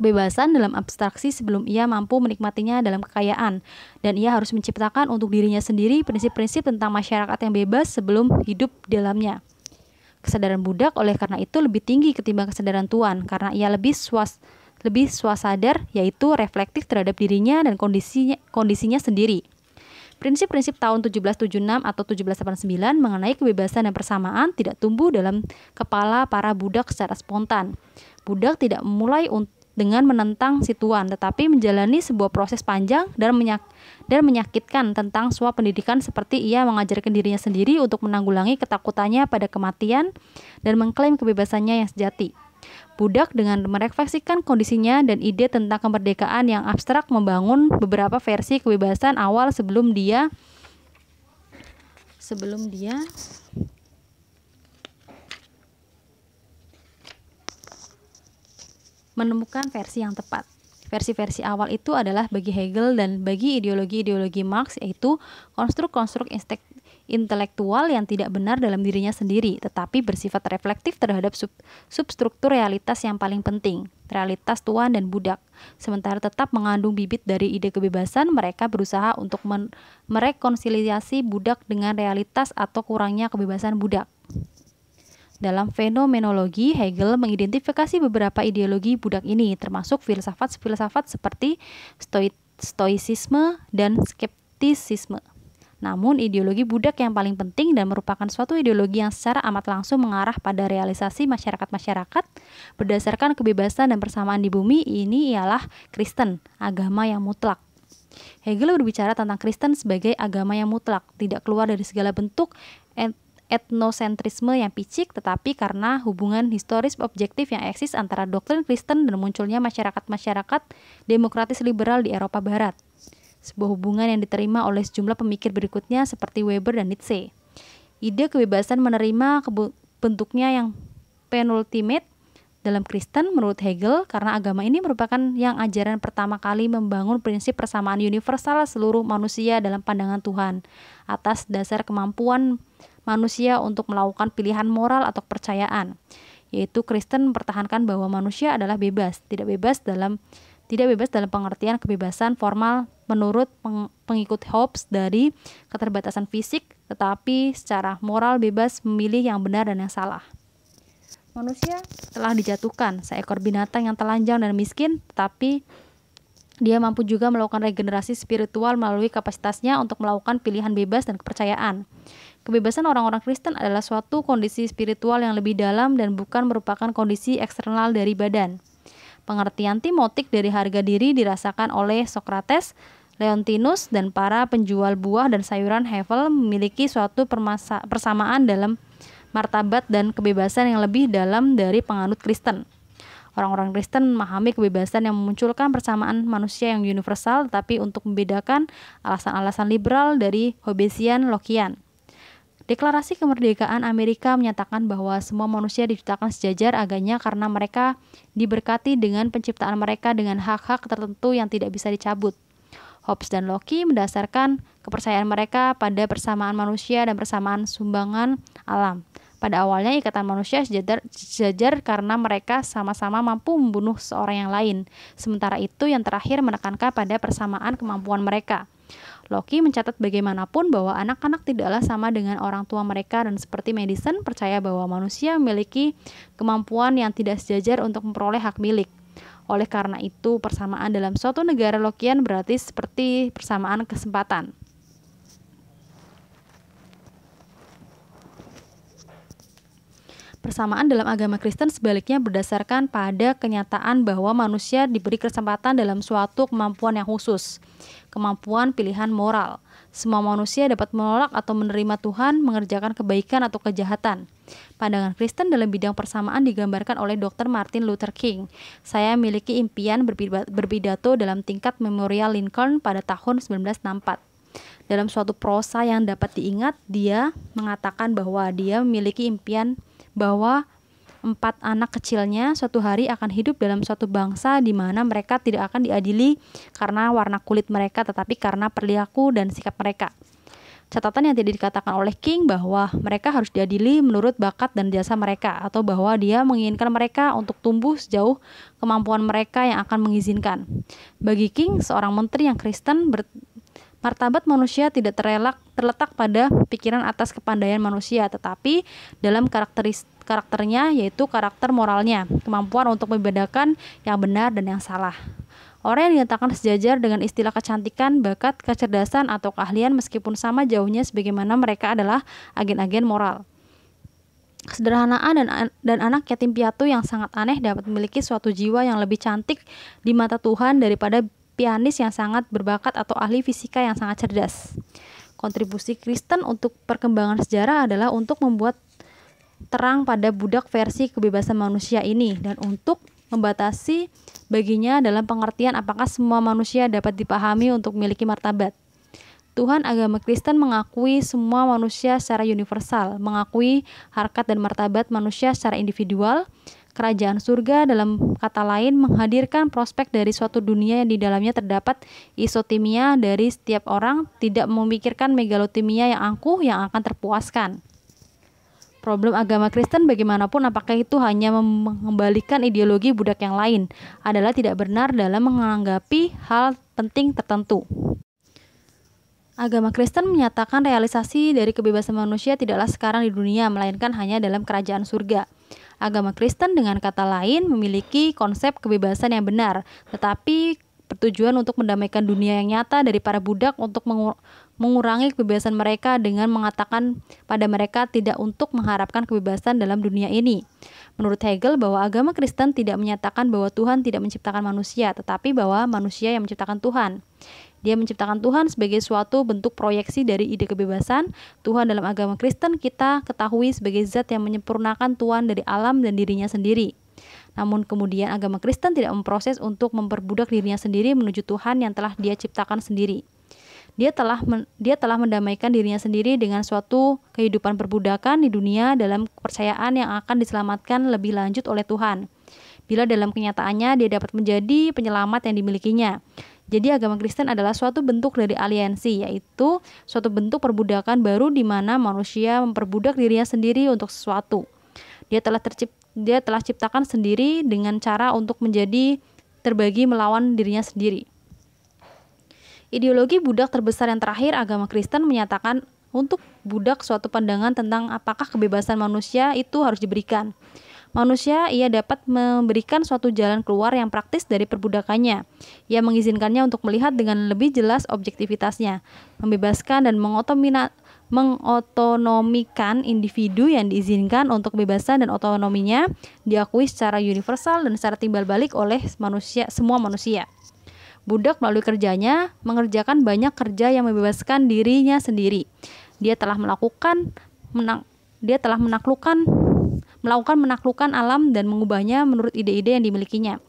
kebebasan dalam abstraksi sebelum ia mampu menikmatinya dalam kekayaan, dan ia harus menciptakan untuk dirinya sendiri prinsip-prinsip tentang masyarakat yang bebas sebelum hidup di dalamnya. Kesadaran budak oleh karena itu lebih tinggi ketimbang kesadaran tuan, karena ia lebih swasadar, yaitu reflektif terhadap dirinya dan kondisinya sendiri. Prinsip-prinsip tahun 1776 atau 1789 mengenai kebebasan dan persamaan tidak tumbuh dalam kepala para budak secara spontan. Budak tidak memulai dengan menentang Situan, tetapi menjalani sebuah proses panjang dan menyakitkan tentang suap pendidikan, seperti ia mengajarkan dirinya sendiri untuk menanggulangi ketakutannya pada kematian dan mengklaim kebebasannya yang sejati. Budak dengan merefleksikan kondisinya dan ide tentang kemerdekaan yang abstrak membangun beberapa versi kebebasan awal sebelum dia menemukan versi yang tepat. Versi-versi awal itu adalah bagi Hegel dan bagi ideologi-ideologi Marx, yaitu konstruk-konstruk intelektual yang tidak benar dalam dirinya sendiri, tetapi bersifat reflektif terhadap substruktur realitas yang paling penting, realitas tuan dan budak. Sementara tetap mengandung bibit dari ide kebebasan, mereka berusaha untuk merekonsiliasi budak dengan realitas atau kurangnya kebebasan budak. Dalam fenomenologi, Hegel mengidentifikasi beberapa ideologi budak ini, termasuk filsafat-filsafat seperti stoicisme dan skeptisisme. Namun, ideologi budak yang paling penting dan merupakan suatu ideologi yang secara amat langsung mengarah pada realisasi masyarakat-masyarakat berdasarkan kebebasan dan persamaan di bumi ini ialah Kristen, agama yang mutlak. Hegel berbicara tentang Kristen sebagai agama yang mutlak, tidak keluar dari segala bentuk etnosentrisme yang picik, tetapi karena hubungan historis objektif yang eksis antara doktrin Kristen dan munculnya masyarakat-masyarakat demokratis liberal di Eropa Barat. Sebuah hubungan yang diterima oleh sejumlah pemikir berikutnya seperti Weber dan Nietzsche. Ide kebebasan menerima bentuknya yang penultimate, Dalam Kristen, menurut Hegel, karena agama ini merupakan yang ajaran pertama kali membangun prinsip persamaan universal seluruh manusia dalam pandangan Tuhan, atas dasar kemampuan manusia untuk melakukan pilihan moral atau kepercayaan, yaitu Kristen mempertahankan bahwa manusia adalah bebas, tidak bebas dalam pengertian kebebasan formal menurut pengikut Hobbes dari keterbatasan fisik, tetapi secara moral bebas memilih yang benar dan yang salah. Manusia telah dijatuhkan seekor binatang yang telanjang dan miskin, tetapi dia mampu juga melakukan regenerasi spiritual melalui kapasitasnya untuk melakukan pilihan bebas dan kepercayaan. Kebebasan orang-orang Kristen adalah suatu kondisi spiritual yang lebih dalam dan bukan merupakan kondisi eksternal dari badan. Pengertian timotik dari harga diri dirasakan oleh Socrates, Leontinus, dan para penjual buah dan sayuran Hevel memiliki suatu persamaan dalam martabat dan kebebasan yang lebih dalam dari penganut Kristen. Orang-orang Kristen memahami kebebasan yang memunculkan persamaan manusia yang universal, tetapi untuk membedakan alasan-alasan liberal dari Hobbesian Lockean. Deklarasi kemerdekaan Amerika menyatakan bahwa semua manusia diciptakan sejajar agaknya karena mereka diberkati dengan penciptaan mereka dengan hak-hak tertentu yang tidak bisa dicabut. Hobbes dan Locke mendasarkan kepercayaan mereka pada persamaan manusia dan persamaan sumbangan alam. Pada awalnya ikatan manusia sejajar karena mereka sama-sama mampu membunuh seorang yang lain. Sementara itu yang terakhir menekankan pada persamaan kemampuan mereka. Locke mencatat bagaimanapun bahwa anak-anak tidaklah sama dengan orang tua mereka, dan seperti Madison percaya bahwa manusia memiliki kemampuan yang tidak sejajar untuk memperoleh hak milik. Oleh karena itu, persamaan dalam suatu negara Lockean berarti seperti persamaan kesempatan. Persamaan dalam agama Kristen sebaliknya berdasarkan pada kenyataan bahwa manusia diberi kesempatan dalam suatu kemampuan yang khusus, kemampuan pilihan moral. Semua manusia dapat menolak atau menerima Tuhan, mengerjakan kebaikan atau kejahatan. Pandangan Kristen dalam bidang persamaan digambarkan oleh Dr. Martin Luther King. Saya memiliki impian berpidato dalam tingkat Memorial Lincoln pada tahun 1964. Dalam suatu prosa yang dapat diingat, dia mengatakan bahwa dia memiliki impian bahwa 4 anak kecilnya suatu hari akan hidup dalam suatu bangsa di mana mereka tidak akan diadili karena warna kulit mereka, tetapi karena perilaku dan sikap mereka. Catatan yang tidak dikatakan oleh King bahwa mereka harus diadili menurut bakat dan jasa mereka, atau bahwa dia menginginkan mereka untuk tumbuh sejauh kemampuan mereka yang akan mengizinkan. Bagi King, seorang menteri yang Kristen, martabat manusia tidak terletak pada pikiran atas kepandaian manusia, tetapi dalam karakternya, yaitu karakter moralnya, kemampuan untuk membedakan yang benar dan yang salah. Orang yang dinyatakan sejajar dengan istilah kecantikan, bakat, kecerdasan, atau keahlian meskipun sama jauhnya sebagaimana mereka adalah agen-agen moral. Kesederhanaan dan anak yatim piatu yang sangat aneh dapat memiliki suatu jiwa yang lebih cantik di mata Tuhan daripada pianis yang sangat berbakat atau ahli fisika yang sangat cerdas. Kontribusi Kristen untuk perkembangan sejarah adalah untuk membuat terang pada budak versi kebebasan manusia ini dan untuk membatasi baginya dalam pengertian apakah semua manusia dapat dipahami untuk memiliki martabat. Tuhan agama Kristen mengakui semua manusia secara universal, mengakui harkat dan martabat manusia secara individual. Kerajaan surga dalam kata lain menghadirkan prospek dari suatu dunia yang di dalamnya terdapat isotimia dari setiap orang, tidak memikirkan megalotimia yang angkuh yang akan terpuaskan. Problem agama Kristen bagaimanapun apakah itu hanya mengembalikan ideologi budak yang lain adalah tidak benar dalam menanggapi hal penting tertentu. Agama Kristen menyatakan realisasi dari kebebasan manusia tidaklah sekarang di dunia, melainkan hanya dalam kerajaan surga. Agama Kristen dengan kata lain memiliki konsep kebebasan yang benar, tetapi bertujuan untuk mendamaikan dunia yang nyata dari para budak untuk mengurangi kebebasan mereka dengan mengatakan pada mereka tidak untuk mengharapkan kebebasan dalam dunia ini. Menurut Hegel bahwa agama Kristen tidak menyatakan bahwa Tuhan tidak menciptakan manusia, tetapi bahwa manusia yang menciptakan Tuhan. Dia menciptakan Tuhan sebagai suatu bentuk proyeksi dari ide kebebasan. Tuhan dalam agama Kristen kita ketahui sebagai zat yang menyempurnakan Tuhan dari alam dan dirinya sendiri. Namun kemudian agama Kristen tidak memproses untuk memperbudak dirinya sendiri menuju Tuhan yang telah dia ciptakan sendiri. Dia telah mendamaikan dirinya sendiri dengan suatu kehidupan perbudakan di dunia dalam kepercayaan yang akan diselamatkan lebih lanjut oleh Tuhan. bila dalam kenyataannya dia dapat menjadi penyelamat yang dimilikinya. Jadi agama Kristen adalah suatu bentuk dari aliensi, yaitu suatu bentuk perbudakan baru di mana manusia memperbudak dirinya sendiri untuk sesuatu. Dia telah ciptakan sendiri dengan cara untuk menjadi terbagi melawan dirinya sendiri. Ideologi budak terbesar yang terakhir, agama Kristen menyatakan untuk budak suatu pandangan tentang apakah kebebasan manusia itu harus diberikan. Manusia ia dapat memberikan suatu jalan keluar yang praktis dari perbudakannya. Ia mengizinkannya untuk melihat dengan lebih jelas objektivitasnya, membebaskan dan mengotonomikan individu yang diizinkan untuk kebebasan dan otonominya diakui secara universal dan secara timbal balik oleh semua manusia. Budak melalui kerjanya mengerjakan banyak kerja yang membebaskan dirinya sendiri. Dia telah melakukan menaklukkan alam dan mengubahnya menurut ide-ide yang dimilikinya.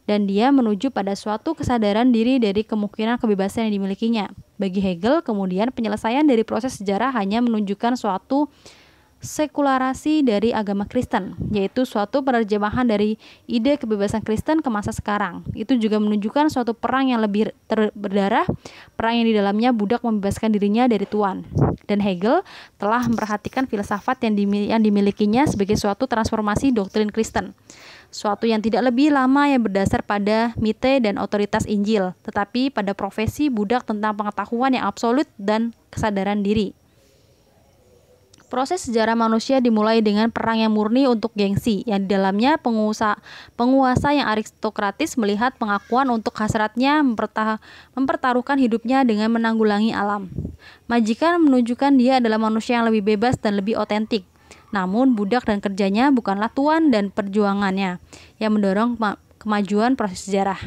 Dan dia menuju pada suatu kesadaran diri dari kemungkinan kebebasan yang dimilikinya. Bagi Hegel, kemudian penyelesaian dari proses sejarah hanya menunjukkan suatu sekularasi dari agama Kristen, yaitu suatu penerjemahan dari ide kebebasan Kristen ke masa sekarang. Itu juga menunjukkan suatu perang yang lebih berdarah, perang yang di dalamnya budak membebaskan dirinya dari tuan. Dan Hegel telah memperhatikan filsafat yang dimilikinya sebagai suatu transformasi doktrin Kristen, suatu yang tidak lebih lama yang berdasar pada mite dan otoritas Injil, tetapi pada profesi budak tentang pengetahuan yang absolut dan kesadaran diri. Proses sejarah manusia dimulai dengan perang yang murni untuk gengsi, yang di dalamnya penguasa yang aristokratis melihat pengakuan untuk hasratnya mempertaruhkan hidupnya dengan menanggulangi alam. Majikan menunjukkan dia adalah manusia yang lebih bebas dan lebih otentik. Namun budak dan kerjanya bukanlah tuan dan perjuangannya yang mendorong kemajuan proses sejarah.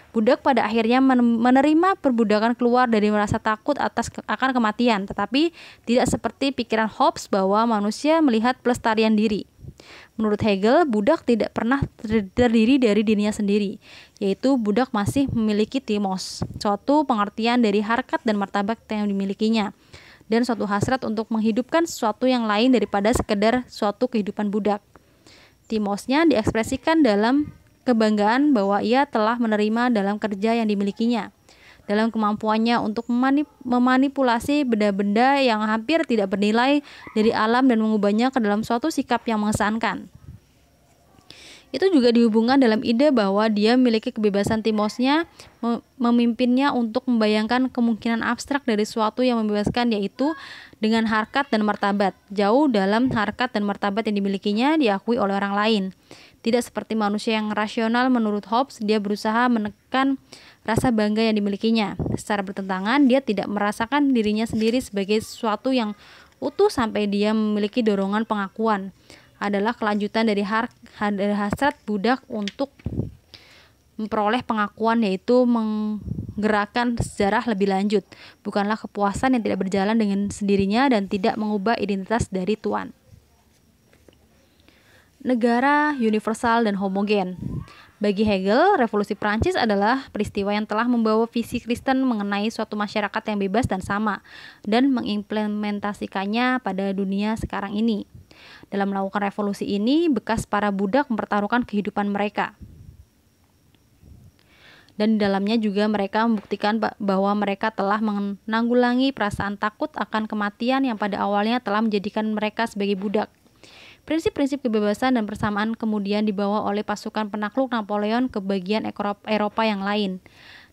Budak pada akhirnya menerima perbudakan keluar dari merasa takut akan kematian, tetapi tidak seperti pikiran Hobbes bahwa manusia melihat pelestarian diri. Menurut Hegel, budak tidak pernah terdiri dari dirinya sendiri, yaitu budak masih memiliki timos, suatu pengertian dari harkat dan martabat yang dimilikinya, dan suatu hasrat untuk menghidupkan sesuatu yang lain daripada sekedar suatu kehidupan budak. Timosnya diekspresikan dalam kebanggaan bahwa ia telah menerima dalam kerja yang dimilikinya, dalam kemampuannya untuk memanipulasi benda-benda yang hampir tidak bernilai dari alam dan mengubahnya ke dalam suatu sikap yang mengesankan. Itu juga dihubungkan dalam ide bahwa dia memiliki kebebasan timosnya memimpinnya untuk membayangkan kemungkinan abstrak dari sesuatu yang membebaskan, yaitu dengan harkat dan martabat. Jauh dalam harkat dan martabat yang dimilikinya diakui oleh orang lain. Tidak seperti manusia yang rasional menurut Hobbes, dia berusaha menekan rasa bangga yang dimilikinya. Secara bertentangan, dia tidak merasakan dirinya sendiri sebagai sesuatu yang utuh sampai dia memiliki dorongan pengakuan. Adalah kelanjutan dari hasrat budak untuk memperoleh pengakuan, yaitu menggerakkan sejarah lebih lanjut, bukanlah kepuasan yang tidak berjalan dengan sendirinya dan tidak mengubah identitas dari tuan. Negara universal dan homogen. Bagi Hegel, revolusi Prancis adalah peristiwa yang telah membawa visi Kristen mengenai suatu masyarakat yang bebas dan sama, dan mengimplementasikannya pada dunia sekarang ini. Dalam melakukan revolusi ini, bekas para budak mempertaruhkan kehidupan mereka. Dan di dalamnya juga mereka membuktikan bahwa mereka telah menanggulangi perasaan takut akan kematian yang pada awalnya telah menjadikan mereka sebagai budak. Prinsip-prinsip kebebasan dan persamaan kemudian dibawa oleh pasukan penakluk Napoleon ke bagian Eropa yang lain.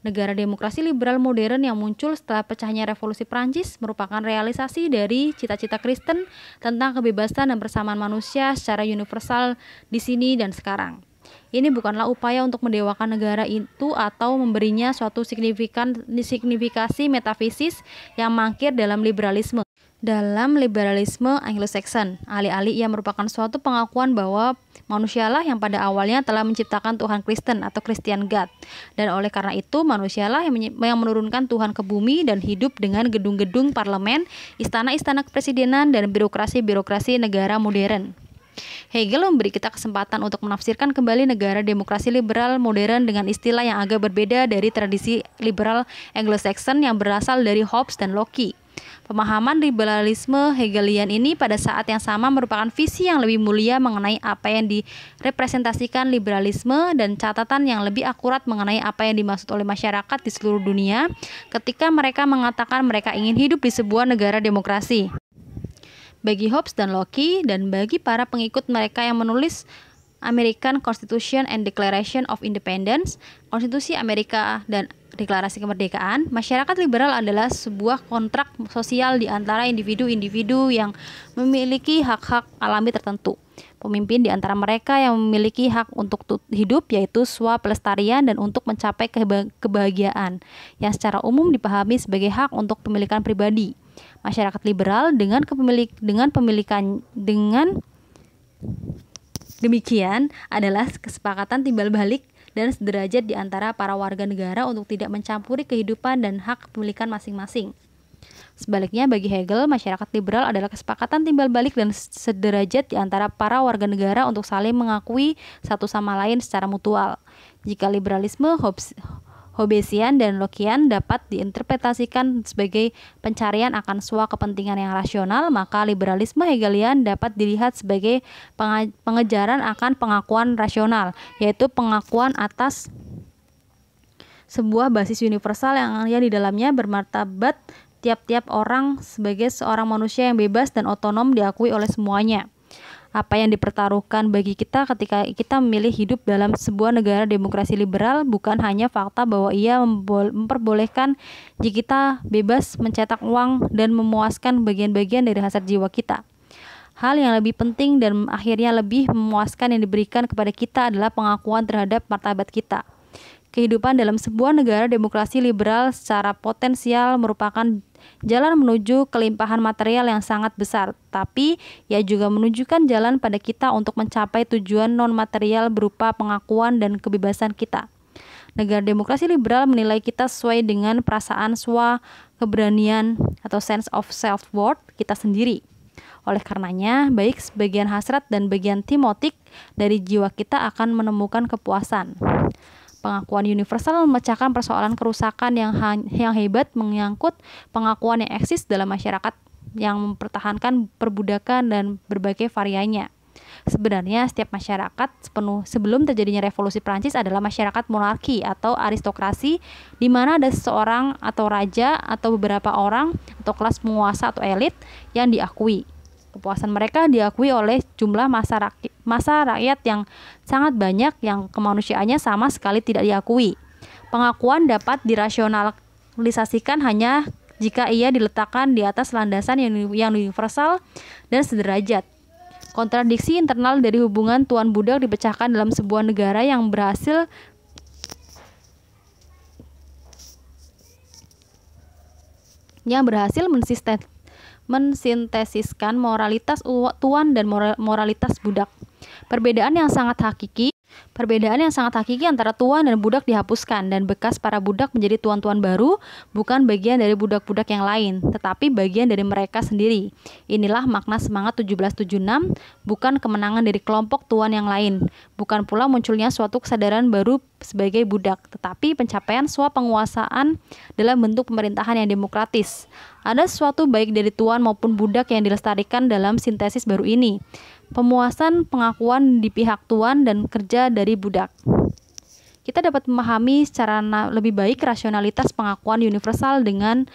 Negara demokrasi liberal modern yang muncul setelah pecahnya revolusi Prancis merupakan realisasi dari cita-cita Kristen tentang kebebasan dan persamaan manusia secara universal di sini dan sekarang. Ini bukanlah upaya untuk mendewakan negara itu atau memberinya suatu signifikasi metafisis yang mangkir dalam liberalisme. Dalam liberalisme Anglo-Saxon, alih-alih ia merupakan suatu pengakuan bahwa manusialah yang pada awalnya telah menciptakan Tuhan Kristen atau Christian God, dan oleh karena itu manusialah yang menurunkan Tuhan ke bumi dan hidup dengan gedung-gedung parlemen, istana-istana kepresidenan, dan birokrasi-birokrasi negara modern. Hegel memberi kita kesempatan untuk menafsirkan kembali negara demokrasi liberal modern dengan istilah yang agak berbeda dari tradisi liberal Anglo-Saxon yang berasal dari Hobbes dan Locke. Pemahaman liberalisme Hegelian ini pada saat yang sama merupakan visi yang lebih mulia mengenai apa yang direpresentasikan liberalisme dan catatan yang lebih akurat mengenai apa yang dimaksud oleh masyarakat di seluruh dunia ketika mereka mengatakan mereka ingin hidup di sebuah negara demokrasi. Bagi Hobbes dan Locke dan bagi para pengikut mereka yang menulis American Constitution and Declaration of Independence, Konstitusi Amerika dan Deklarasi Kemerdekaan, masyarakat liberal adalah sebuah kontrak sosial di antara individu-individu yang memiliki hak-hak alami tertentu. Pemimpin di antara mereka yang memiliki hak untuk hidup yaitu swapelestarian dan untuk mencapai kebahagiaan, yang secara umum dipahami sebagai hak untuk pemilikan pribadi. Masyarakat liberal dengan demikian adalah kesepakatan timbal balik dan sederajat di antara para warga negara untuk tidak mencampuri kehidupan dan hak kepemilikan masing-masing. Sebaliknya, bagi Hegel, masyarakat liberal adalah kesepakatan timbal balik dan sederajat di antara para warga negara untuk saling mengakui satu sama lain secara mutual. Jika liberalisme Hobbesian dan Lockean dapat diinterpretasikan sebagai pencarian akan suatu kepentingan yang rasional, maka liberalisme Hegelian dapat dilihat sebagai pengejaran akan pengakuan rasional, yaitu pengakuan atas sebuah basis universal yang di dalamnya bermartabat tiap-tiap orang sebagai seorang manusia yang bebas dan otonom diakui oleh semuanya. Apa yang dipertaruhkan bagi kita ketika kita memilih hidup dalam sebuah negara demokrasi liberal bukan hanya fakta bahwa ia memperbolehkan jika kita bebas mencetak uang dan memuaskan bagian-bagian dari hasrat jiwa kita. Hal yang lebih penting dan akhirnya lebih memuaskan yang diberikan kepada kita adalah pengakuan terhadap martabat kita. Kehidupan dalam sebuah negara demokrasi liberal secara potensial merupakan jalan menuju kelimpahan material yang sangat besar, tapi ia juga menunjukkan jalan pada kita untuk mencapai tujuan non-material berupa pengakuan dan kebebasan kita. Negara demokrasi liberal menilai kita sesuai dengan perasaan keberanian atau sense of self-worth kita sendiri. Oleh karenanya, baik sebagian hasrat dan bagian timotik dari jiwa kita akan menemukan kepuasan. Pengakuan universal memecahkan persoalan kerusakan yang hebat menyangkut pengakuan yang eksis dalam masyarakat yang mempertahankan perbudakan dan berbagai variannya. Sebenarnya setiap masyarakat sebelum terjadinya revolusi Prancis adalah masyarakat monarki atau aristokrasi di mana ada seseorang atau raja atau beberapa orang atau kelas penguasa atau elit yang diakui. Kepuasan mereka diakui oleh jumlah massa rakyat yang sangat banyak yang kemanusiaannya sama sekali tidak diakui. Pengakuan dapat dirasionalisasikan hanya jika ia diletakkan di atas landasan yang universal dan sederajat. Kontradiksi internal dari hubungan tuan budak dipecahkan dalam sebuah negara yang berhasil mensintesiskan moralitas tuan dan moralitas budak. Perbedaan yang sangat hakiki antara tuan dan budak dihapuskan dan bekas para budak menjadi tuan-tuan baru bukan bagian dari budak-budak yang lain, tetapi bagian dari mereka sendiri. Inilah makna semangat 1776, bukan kemenangan dari kelompok tuan yang lain, bukan pula munculnya suatu kesadaran baru sebagai budak, tetapi pencapaian suatu penguasaan dalam bentuk pemerintahan yang demokratis. Ada sesuatu baik dari tuan maupun budak yang dilestarikan dalam sintesis baru ini. Pemuasan pengakuan di pihak tuan dan kerja dari budak. Kita dapat memahami secara lebih baik rasionalitas pengakuan universal dengan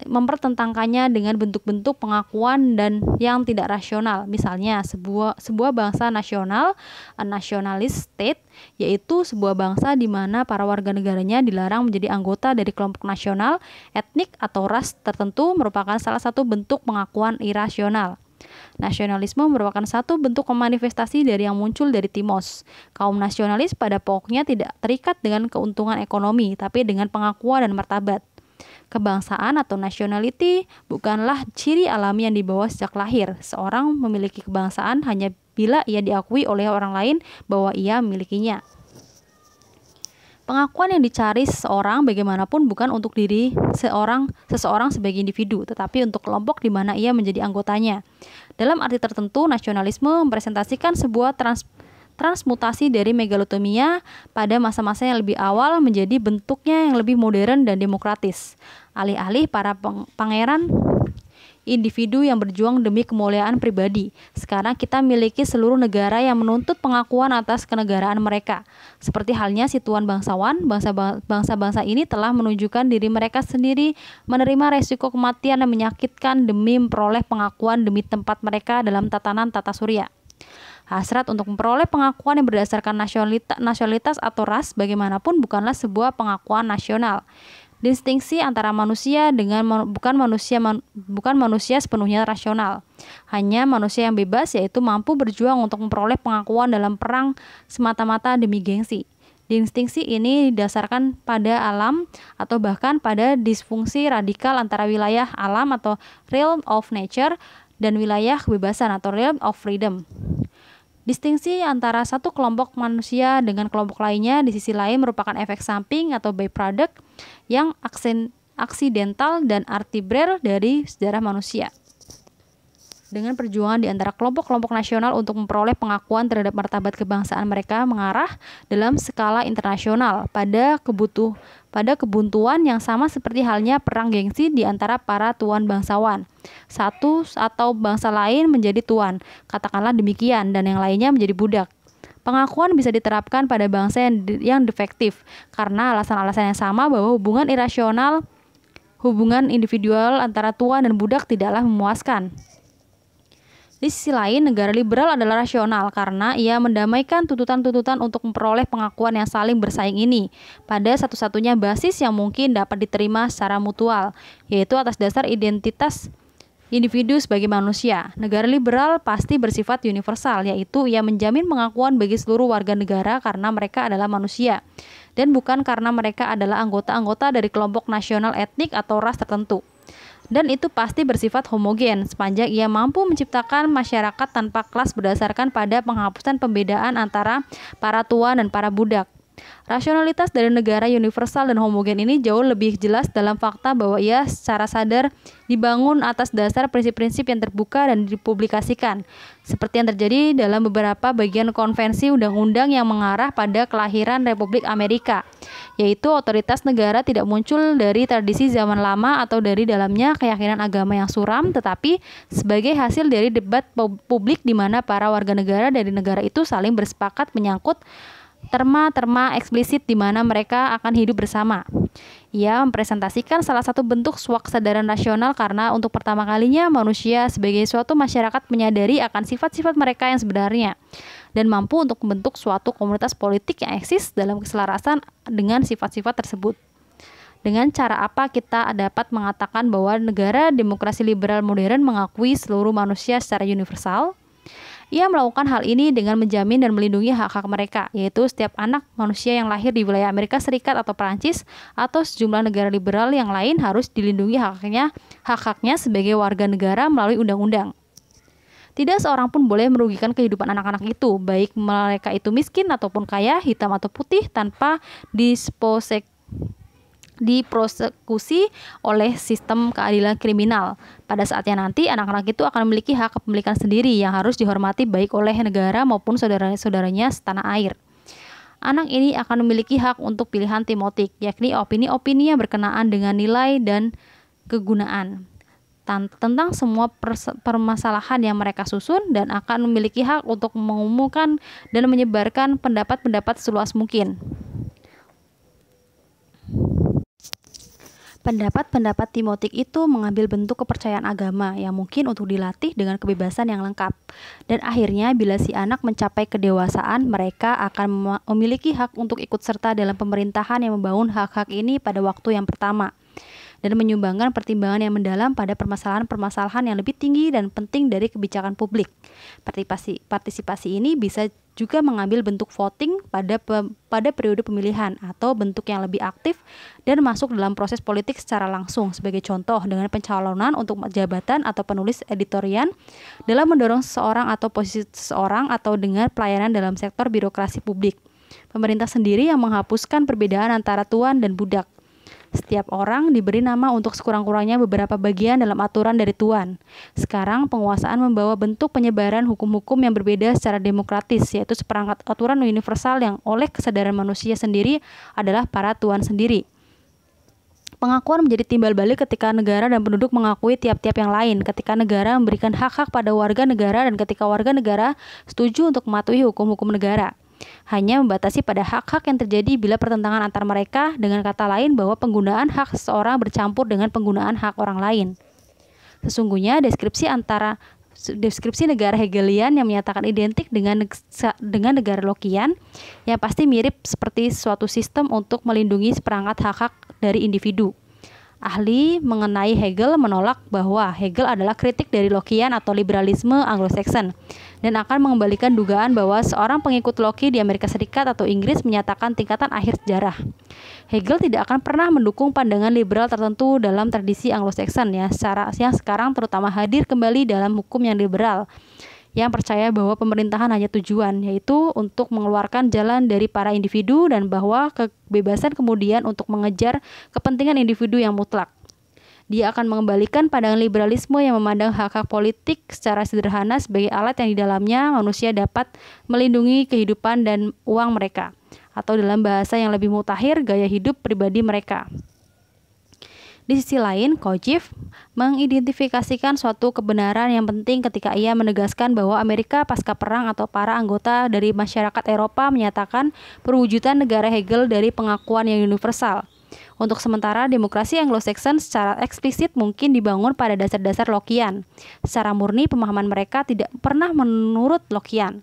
mempertentangkannya dengan bentuk-bentuk pengakuan dan yang tidak rasional. Misalnya sebuah bangsa nasional, a nationalist state, yaitu sebuah bangsa di mana para warga negaranya dilarang menjadi anggota dari kelompok nasional, etnik atau ras tertentu merupakan salah satu bentuk pengakuan irasional. Nasionalisme merupakan satu bentuk manifestasi dari yang muncul dari Timos. Kaum nasionalis pada pokoknya tidak terikat dengan keuntungan ekonomi, tapi dengan pengakuan dan martabat. Kebangsaan atau nationality bukanlah ciri alami yang dibawa sejak lahir. Seorang memiliki kebangsaan hanya bila ia diakui oleh orang lain bahwa ia memilikinya. Pengakuan yang dicari seseorang bagaimanapun bukan untuk diri seseorang sebagai individu, tetapi untuk kelompok di mana ia menjadi anggotanya. Dalam arti tertentu, nasionalisme mempresentasikan sebuah transmutasi dari megalotomia pada masa-masa yang lebih awal menjadi bentuknya yang lebih modern dan demokratis. Alih-alih para pangeran individu yang berjuang demi kemuliaan pribadi. Sekarang kita miliki seluruh negara yang menuntut pengakuan atas kenegaraan mereka. Seperti halnya si tuan bangsawan, bangsa-bangsa ini telah menunjukkan diri mereka sendiri menerima resiko kematian yang menyakitkan demi memperoleh pengakuan demi tempat mereka dalam tatanan tata surya. Hasrat untuk memperoleh pengakuan yang berdasarkan nasionalitas atau ras bagaimanapun bukanlah sebuah pengakuan nasional. Distingsi antara manusia dengan bukan manusia sepenuhnya rasional. Hanya manusia yang bebas, yaitu mampu berjuang untuk memperoleh pengakuan dalam perang semata-mata demi gengsi. Distingsi ini didasarkan pada alam atau bahkan pada disfungsi radikal antara wilayah alam atau realm of nature dan wilayah kebebasan atau realm of freedom. Distingsi antara satu kelompok manusia dengan kelompok lainnya di sisi lain merupakan efek samping atau byproduct yang aksidental dan arbitrary dari sejarah manusia. Dengan perjuangan di antara kelompok-kelompok nasional untuk memperoleh pengakuan terhadap martabat kebangsaan mereka mengarah dalam skala internasional pada kebuntuan yang sama seperti halnya perang gengsi di antara para tuan bangsawan. Satu atau bangsa lain menjadi tuan, katakanlah demikian, dan yang lainnya menjadi budak. Pengakuan bisa diterapkan pada bangsa yang defektif karena alasan-alasan yang sama bahwa hubungan individual antara tuan dan budak tidaklah memuaskan. Di sisi lain, negara liberal adalah rasional karena ia mendamaikan tuntutan-tuntutan untuk memperoleh pengakuan yang saling bersaing ini pada satu-satunya basis yang mungkin dapat diterima secara mutual, yaitu atas dasar identitas individu sebagai manusia. Negara liberal pasti bersifat universal, yaitu ia menjamin pengakuan bagi seluruh warga negara karena mereka adalah manusia, dan bukan karena mereka adalah anggota-anggota dari kelompok nasional etnik atau ras tertentu. Dan itu pasti bersifat homogen sepanjang ia mampu menciptakan masyarakat tanpa kelas berdasarkan pada penghapusan pembedaan antara para tuan dan para budak. Rasionalitas dari negara universal dan homogen ini jauh lebih jelas dalam fakta bahwa ia secara sadar dibangun atas dasar prinsip-prinsip yang terbuka dan dipublikasikan, seperti yang terjadi dalam beberapa bagian konvensi undang-undang yang mengarah pada kelahiran Republik Amerika, yaitu otoritas negara tidak muncul dari tradisi zaman lama atau dari dalamnya keyakinan agama yang suram, tetapi sebagai hasil dari debat publik di mana para warga negara dari negara itu saling bersepakat menyangkut terma-terma eksplisit di mana mereka akan hidup bersama. Ia mempresentasikan salah satu bentuk swak kesadaran rasional karena untuk pertama kalinya manusia sebagai suatu masyarakat menyadari akan sifat-sifat mereka yang sebenarnya dan mampu untuk membentuk suatu komunitas politik yang eksis dalam keselarasan dengan sifat-sifat tersebut. Dengan cara apa kita dapat mengatakan bahwa negara demokrasi liberal modern mengakui seluruh manusia secara universal? Ia melakukan hal ini dengan menjamin dan melindungi hak-hak mereka, yaitu setiap anak manusia yang lahir di wilayah Amerika Serikat atau Perancis atau sejumlah negara liberal yang lain harus dilindungi hak-haknya sebagai warga negara melalui undang-undang. Tidak seorang pun boleh merugikan kehidupan anak-anak itu, baik mereka itu miskin ataupun kaya, hitam atau putih, tanpa diprosekusi oleh sistem keadilan kriminal. Pada saatnya nanti, anak-anak itu akan memiliki hak kepemilikan sendiri yang harus dihormati baik oleh negara maupun saudara-saudaranya setanah air. Anak ini akan memiliki hak untuk pilihan timotik, yakni opini-opini yang berkenaan dengan nilai dan kegunaan tentang semua permasalahan yang mereka susun, dan akan memiliki hak untuk mengumumkan dan menyebarkan pendapat-pendapat seluas mungkin. Pendapat-pendapat timotik itu mengambil bentuk kepercayaan agama yang mungkin untuk dilatih dengan kebebasan yang lengkap. Dan akhirnya bila si anak mencapai kedewasaan, mereka akan memiliki hak untuk ikut serta dalam pemerintahan yang membangun hak-hak ini pada waktu yang pertama, dan menyumbangkan pertimbangan yang mendalam pada permasalahan-permasalahan yang lebih tinggi dan penting dari kebijakan publik. Partisipasi ini bisa juga mengambil bentuk voting pada periode pemilihan atau bentuk yang lebih aktif dan masuk dalam proses politik secara langsung, sebagai contoh dengan pencalonan untuk jabatan atau penulis editorial, dalam mendorong seseorang atau posisi seseorang, atau dengan pelayanan dalam sektor birokrasi publik. Pemerintah sendiri yang menghapuskan perbedaan antara tuan dan budak. Setiap orang diberi nama untuk sekurang-kurangnya beberapa bagian dalam aturan dari tuan. Sekarang penguasaan membawa bentuk penyebaran hukum-hukum yang berbeda secara demokratis, yaitu seperangkat aturan universal yang oleh kesadaran manusia sendiri adalah para tuan sendiri. Pengakuan menjadi timbal balik ketika negara dan penduduk mengakui tiap-tiap yang lain, ketika negara memberikan hak-hak pada warga negara dan ketika warga negara setuju untuk mematuhi hukum-hukum negara. Hanya membatasi pada hak-hak yang terjadi bila pertentangan antar mereka, dengan kata lain bahwa penggunaan hak seseorang bercampur dengan penggunaan hak orang lain. Sesungguhnya deskripsi negara Hegelian yang menyatakan identik dengan negara Lockean yang pasti mirip seperti suatu sistem untuk melindungi seperangkat hak-hak dari individu. Ahli mengenai Hegel menolak bahwa Hegel adalah kritik dari Lockean atau liberalisme Anglo-Saxon dan akan mengembalikan dugaan bahwa seorang pengikut Locke di Amerika Serikat atau Inggris menyatakan tingkatan akhir sejarah. Hegel tidak akan pernah mendukung pandangan liberal tertentu dalam tradisi Anglo-Saxon yang sekarang terutama hadir kembali dalam hukum yang liberal, yang percaya bahwa pemerintahan hanya tujuan, yaitu untuk mengeluarkan jalan dari para individu dan bahwa kebebasan kemudian untuk mengejar kepentingan individu yang mutlak. Dia akan mengembalikan pandangan liberalisme yang memandang hak-hak politik secara sederhana sebagai alat yang di dalamnya manusia dapat melindungi kehidupan dan uang mereka, atau dalam bahasa yang lebih mutakhir, gaya hidup pribadi mereka. Di sisi lain, Kojève mengidentifikasikan suatu kebenaran yang penting ketika ia menegaskan bahwa Amerika pasca perang atau para anggota dari masyarakat Eropa menyatakan perwujudan negara Hegel dari pengakuan yang universal. Untuk sementara, demokrasi Anglo-Saxon secara eksplisit mungkin dibangun pada dasar-dasar Lockean. Secara murni, pemahaman mereka tidak pernah menurut Lockean.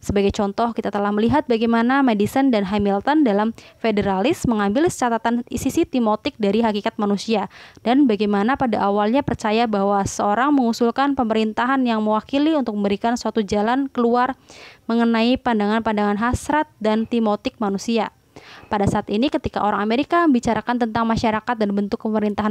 Sebagai contoh, kita telah melihat bagaimana Madison dan Hamilton dalam Federalis mengambil catatan sisi timotik dari hakikat manusia, dan bagaimana pada awalnya percaya bahwa seorang mengusulkan pemerintahan yang mewakili untuk memberikan suatu jalan keluar mengenai pandangan-pandangan hasrat dan timotik manusia. Pada saat ini, ketika orang Amerika membicarakan tentang masyarakat dan bentuk pemerintahan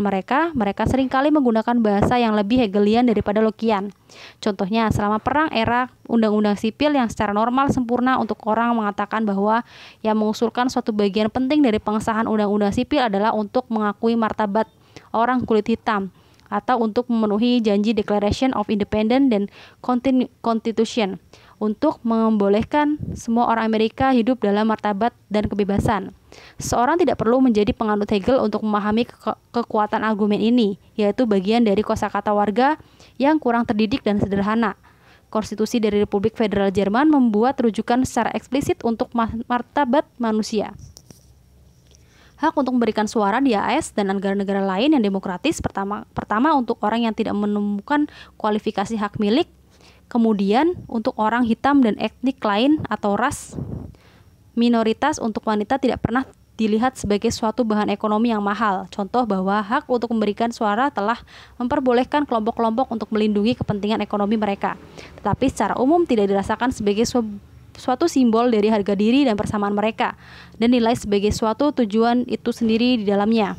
mereka seringkali menggunakan bahasa yang lebih Hegelian daripada Lockean. Contohnya, selama perang era undang-undang sipil yang secara normal sempurna untuk orang mengatakan bahwa yang mengusulkan suatu bagian penting dari pengesahan undang-undang sipil adalah untuk mengakui martabat orang kulit hitam atau untuk memenuhi janji Declaration of Independence dan Constitution untuk membolehkan semua orang Amerika hidup dalam martabat dan kebebasan. Seorang tidak perlu menjadi penganut Hegel untuk memahami kekuatan argumen ini, yaitu bagian dari kosakata warga yang kurang terdidik dan sederhana. Konstitusi dari Republik Federal Jerman membuat rujukan secara eksplisit untuk martabat manusia. Hak untuk memberikan suara di AS dan negara-negara lain yang demokratis pertama untuk orang yang tidak menemukan kualifikasi hak milik, kemudian untuk orang hitam dan etnik lain atau ras minoritas, untuk wanita tidak pernah dilihat sebagai suatu bahan ekonomi yang mahal. Contoh bahwa hak untuk memberikan suara telah memperbolehkan kelompok-kelompok untuk melindungi kepentingan ekonomi mereka, tetapi secara umum tidak dirasakan sebagai suatu simbol dari harga diri dan persamaan mereka, dan nilai sebagai suatu tujuan itu sendiri di dalamnya.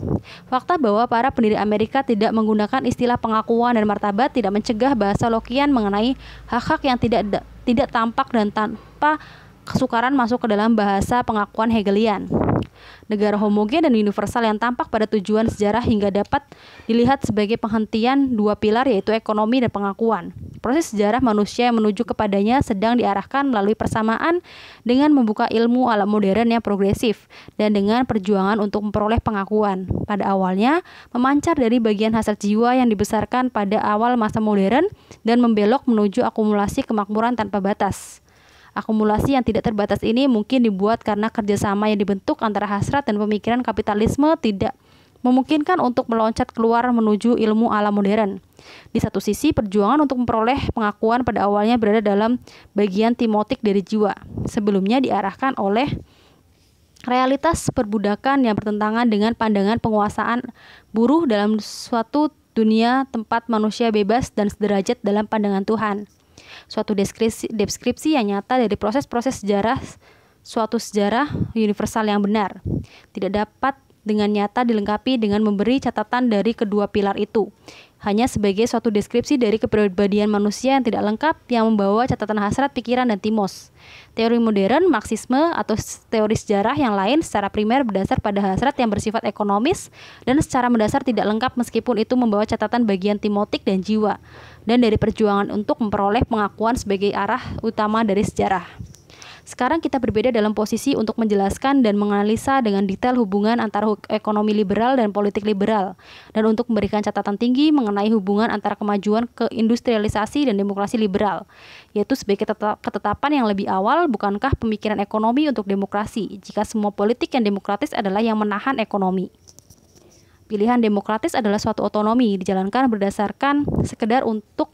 Fakta bahwa para pendiri Amerika tidak menggunakan istilah pengakuan dan martabat tidak mencegah bahasa Lockean mengenai hak-hak yang tidak tampak dan tanpa kesukaran masuk ke dalam bahasa pengakuan Hegelian. Negara homogen dan universal yang tampak pada tujuan sejarah hingga dapat dilihat sebagai penghentian dua pilar, yaitu ekonomi dan pengakuan. Proses sejarah manusia yang menuju kepadanya sedang diarahkan melalui persamaan dengan membuka ilmu alam modern yang progresif dan dengan perjuangan untuk memperoleh pengakuan. Pada awalnya memancar dari bagian hasrat jiwa yang dibesarkan pada awal masa modern dan membelok menuju akumulasi kemakmuran tanpa batas. Akumulasi yang tidak terbatas ini mungkin dibuat karena kerjasama yang dibentuk antara hasrat dan pemikiran kapitalisme tidak memungkinkan untuk meloncat keluar menuju ilmu alam modern. Di satu sisi, perjuangan untuk memperoleh pengakuan pada awalnya berada dalam bagian timotik dari jiwa, sebelumnya diarahkan oleh realitas perbudakan yang bertentangan dengan pandangan penguasaan buruh dalam suatu dunia tempat manusia bebas dan sederajat dalam pandangan Tuhan. Suatu deskripsi yang nyata dari proses-proses sejarah suatu sejarah universal yang benar tidak dapat dengan nyata dilengkapi dengan memberi catatan dari kedua pilar itu, hanya sebagai suatu deskripsi dari kepribadian manusia yang tidak lengkap yang membawa catatan hasrat, pikiran, dan timos. Teori modern, Marxisme, atau teori sejarah yang lain secara primer berdasar pada hasrat yang bersifat ekonomis dan secara mendasar tidak lengkap meskipun itu membawa catatan bagian timotik dan jiwa, dan dari perjuangan untuk memperoleh pengakuan sebagai arah utama dari sejarah. Sekarang kita berbeda dalam posisi untuk menjelaskan dan menganalisa dengan detail hubungan antara ekonomi liberal dan politik liberal, dan untuk memberikan catatan tinggi mengenai hubungan antara kemajuan keindustrialisasi dan demokrasi liberal, yaitu sebagai ketetapan yang lebih awal, bukankah pemikiran ekonomi untuk demokrasi, jika semua politik yang demokratis adalah yang menahan ekonomi. Pilihan demokratis adalah suatu otonomi, dijalankan berdasarkan sekedar untuk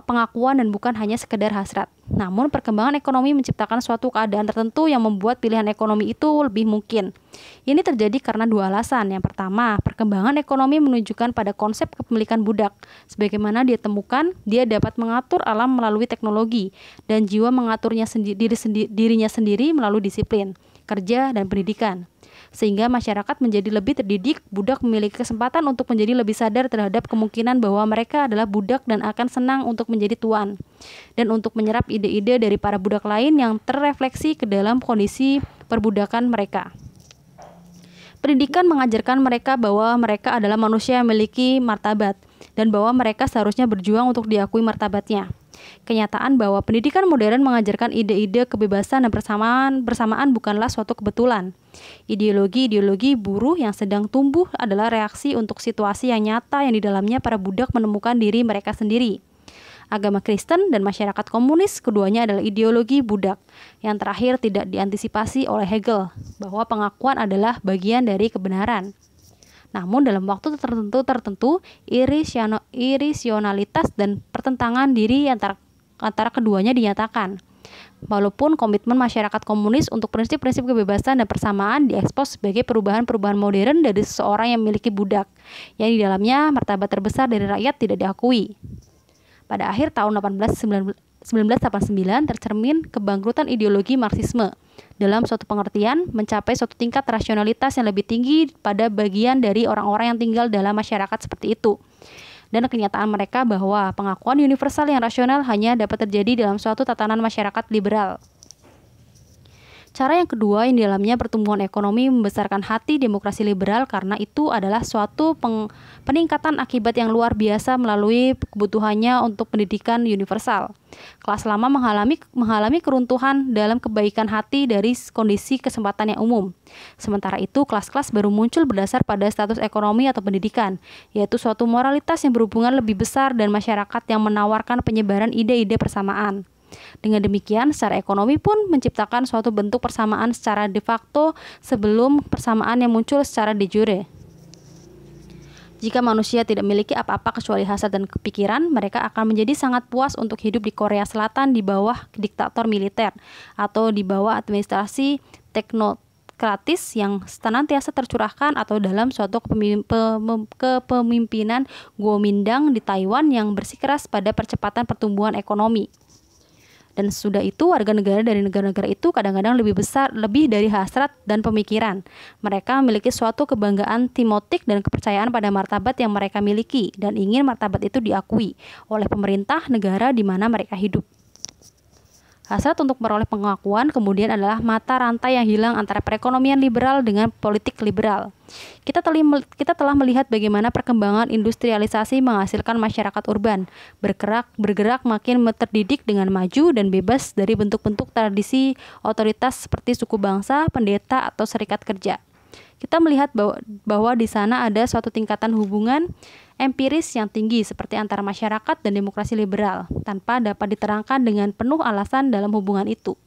pengakuan dan bukan hanya sekedar hasrat. Namun perkembangan ekonomi menciptakan suatu keadaan tertentu yang membuat pilihan ekonomi itu lebih mungkin. Ini terjadi karena dua alasan. Yang pertama, perkembangan ekonomi menunjukkan pada konsep kepemilikan budak. Sebagaimana dia temukan, dia dapat mengatur alam melalui teknologi, dan jiwa mengaturnya dirinya sendiri melalui disiplin, kerja, dan pendidikan. Sehingga masyarakat menjadi lebih terdidik, budak memiliki kesempatan untuk menjadi lebih sadar terhadap kemungkinan bahwa mereka adalah budak dan akan senang untuk menjadi tuan, dan untuk menyerap ide-ide dari para budak lain yang terrefleksi ke dalam kondisi perbudakan mereka. Pendidikan mengajarkan mereka bahwa mereka adalah manusia yang memiliki martabat, dan bahwa mereka seharusnya berjuang untuk diakui martabatnya. Kenyataan bahwa pendidikan modern mengajarkan ide-ide kebebasan dan bersamaan bukanlah suatu kebetulan. Ideologi-ideologi buruh yang sedang tumbuh adalah reaksi untuk situasi yang nyata yang di dalamnya para budak menemukan diri mereka sendiri. Agama Kristen dan masyarakat komunis, keduanya adalah ideologi budak. Yang terakhir tidak diantisipasi oleh Hegel, bahwa pengakuan adalah bagian dari kebenaran. Namun dalam waktu tertentu irisionalitas dan pertentangan diri antara keduanya dinyatakan. Walaupun komitmen masyarakat komunis untuk prinsip-prinsip kebebasan dan persamaan diekspos sebagai perubahan-perubahan modern dari seseorang yang memiliki budak, yang di dalamnya martabat terbesar dari rakyat tidak diakui. Pada akhir tahun 1989 tercermin kebangkrutan ideologi Marxisme. Dalam suatu pengertian, mencapai suatu tingkat rasionalitas yang lebih tinggi pada bagian dari orang-orang yang tinggal dalam masyarakat seperti itu. Dan kenyataan mereka bahwa pengakuan universal yang rasional hanya dapat terjadi dalam suatu tatanan masyarakat liberal. Cara yang kedua yang di dalamnya pertumbuhan ekonomi membesarkan hati demokrasi liberal karena itu adalah suatu peningkatan akibat yang luar biasa melalui kebutuhannya untuk pendidikan universal. Kelas lama mengalami keruntuhan dalam kebaikan hati dari kondisi kesempatan yang umum. Sementara itu kelas-kelas baru muncul berdasar pada status ekonomi atau pendidikan, yaitu suatu moralitas yang berhubungan lebih besar dan masyarakat yang menawarkan penyebaran ide-ide persamaan. Dengan demikian, secara ekonomi pun menciptakan suatu bentuk persamaan secara de facto sebelum persamaan yang muncul secara de jure. Jika manusia tidak memiliki apa-apa kecuali hasrat dan kepikiran, mereka akan menjadi sangat puas untuk hidup di Korea Selatan di bawah diktator militer atau di bawah administrasi teknokratis yang senantiasa tercurahkan atau dalam suatu kepemimpinan Kuomintang di Taiwan yang bersikeras pada percepatan pertumbuhan ekonomi. Dan sesudah itu warga negara dari negara-negara itu kadang-kadang lebih dari hasrat dan pemikiran. Mereka memiliki suatu kebanggaan timotik dan kepercayaan pada martabat yang mereka miliki dan ingin martabat itu diakui oleh pemerintah negara di mana mereka hidup. Hasrat untuk memperoleh pengakuan kemudian adalah mata rantai yang hilang antara perekonomian liberal dengan politik liberal. Kita telah melihat bagaimana perkembangan industrialisasi menghasilkan masyarakat urban, bergerak makin terdidik dengan maju dan bebas dari bentuk-bentuk tradisi otoritas seperti suku bangsa, pendeta, atau serikat kerja. Kita melihat bahwa di sana ada suatu tingkatan hubungan empiris yang tinggi seperti antara masyarakat dan demokrasi liberal, tanpa dapat diterangkan dengan penuh alasan dalam hubungan itu.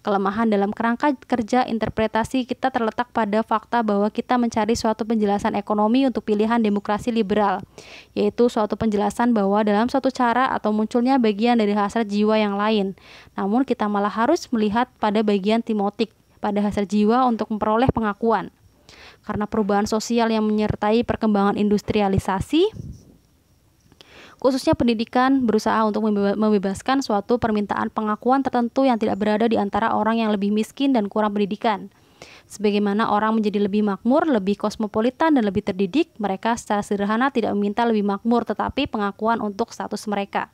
Kelemahan dalam kerangka kerja interpretasi kita terletak pada fakta bahwa kita mencari suatu penjelasan ekonomi untuk pilihan demokrasi liberal, yaitu suatu penjelasan bahwa dalam suatu cara atau munculnya bagian dari hasrat jiwa yang lain. Namun kita malah harus melihat pada bagian timotik, pada hasrat jiwa untuk memperoleh pengakuan. Karena perubahan sosial yang menyertai perkembangan industrialisasi, khususnya pendidikan, berusaha untuk membebaskan suatu permintaan pengakuan tertentu yang tidak berada di antara orang yang lebih miskin dan kurang pendidikan. Sebagaimana orang menjadi lebih makmur, lebih kosmopolitan, dan lebih terdidik, mereka secara sederhana tidak meminta lebih makmur, tetapi pengakuan untuk status mereka.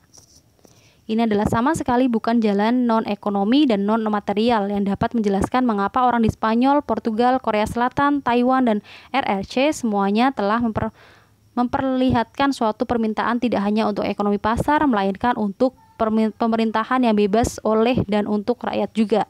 Ini adalah sama sekali bukan jalan non-ekonomi dan non-material yang dapat menjelaskan mengapa orang di Spanyol, Portugal, Korea Selatan, Taiwan, dan RRC semuanya telah memperlihatkan suatu permintaan tidak hanya untuk ekonomi pasar, melainkan untuk pemerintahan yang bebas oleh dan untuk rakyat juga.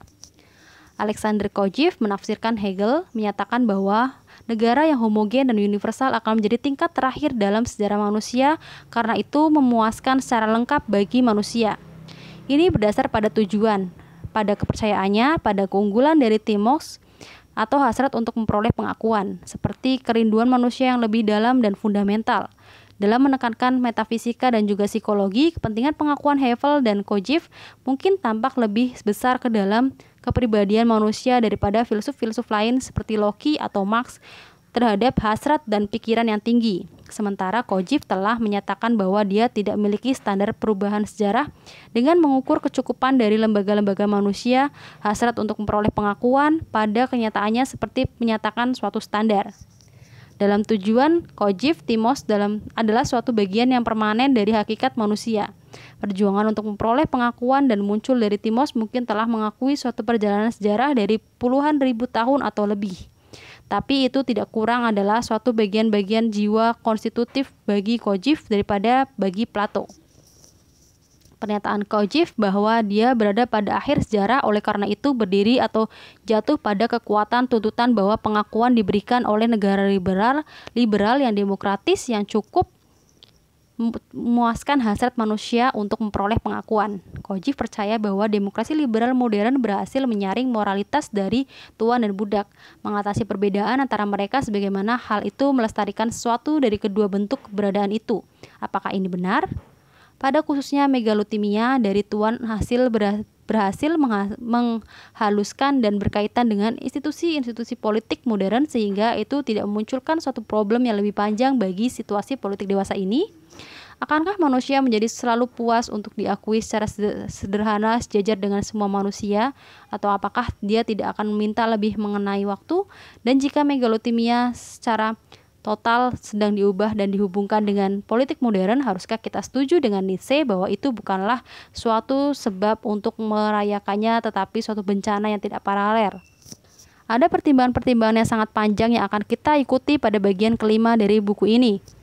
Alexander Kojev menafsirkan Hegel, menyatakan bahwa negara yang homogen dan universal akan menjadi tingkat terakhir dalam sejarah manusia, karena itu memuaskan secara lengkap bagi manusia. Ini berdasar pada tujuan, pada kepercayaannya, pada keunggulan dari Timos, atau hasrat untuk memperoleh pengakuan, seperti kerinduan manusia yang lebih dalam dan fundamental. Dalam menekankan metafisika dan juga psikologi, kepentingan pengakuan Hegel dan Kojev mungkin tampak lebih besar ke dalam kepribadian manusia daripada filsuf-filsuf lain seperti Locke atau Marx terhadap hasrat dan pikiran yang tinggi. Sementara Kojev telah menyatakan bahwa dia tidak memiliki standar perubahan sejarah dengan mengukur kecukupan dari lembaga-lembaga manusia, hasrat untuk memperoleh pengakuan pada kenyataannya seperti menyatakan suatu standar. Dalam tujuan Kojev, Timos adalah suatu bagian yang permanen dari hakikat manusia. Perjuangan untuk memperoleh pengakuan dan muncul dari Timos mungkin telah mengakui suatu perjalanan sejarah dari puluhan ribu tahun atau lebih. Tapi itu tidak kurang adalah suatu bagian-bagian jiwa konstitutif bagi Kojev daripada bagi Plato. Pernyataan Kojev bahwa dia berada pada akhir sejarah oleh karena itu berdiri atau jatuh pada kekuatan tuntutan bahwa pengakuan diberikan oleh negara liberal yang demokratis yang cukup memuaskan hasrat manusia untuk memperoleh pengakuan. Kojev percaya bahwa demokrasi liberal modern berhasil menyaring moralitas dari tuan dan budak, mengatasi perbedaan antara mereka sebagaimana hal itu melestarikan sesuatu dari kedua bentuk keberadaan itu. Apakah ini benar? Pada khususnya megalotimia dari tuan berhasil menghaluskan dan berkaitan dengan institusi-institusi politik modern sehingga itu tidak memunculkan suatu problem yang lebih panjang bagi situasi politik dewasa ini. Akankah manusia menjadi selalu puas untuk diakui secara sederhana sejajar dengan semua manusia, atau apakah dia tidak akan meminta lebih mengenai waktu? Dan jika megalotimia secara total sedang diubah dan dihubungkan dengan politik modern, haruskah kita setuju dengan Nietzsche bahwa itu bukanlah suatu sebab untuk merayakannya tetapi suatu bencana yang tidak paralel? Ada pertimbangan-pertimbangan yang sangat panjang yang akan kita ikuti pada bagian kelima dari buku ini.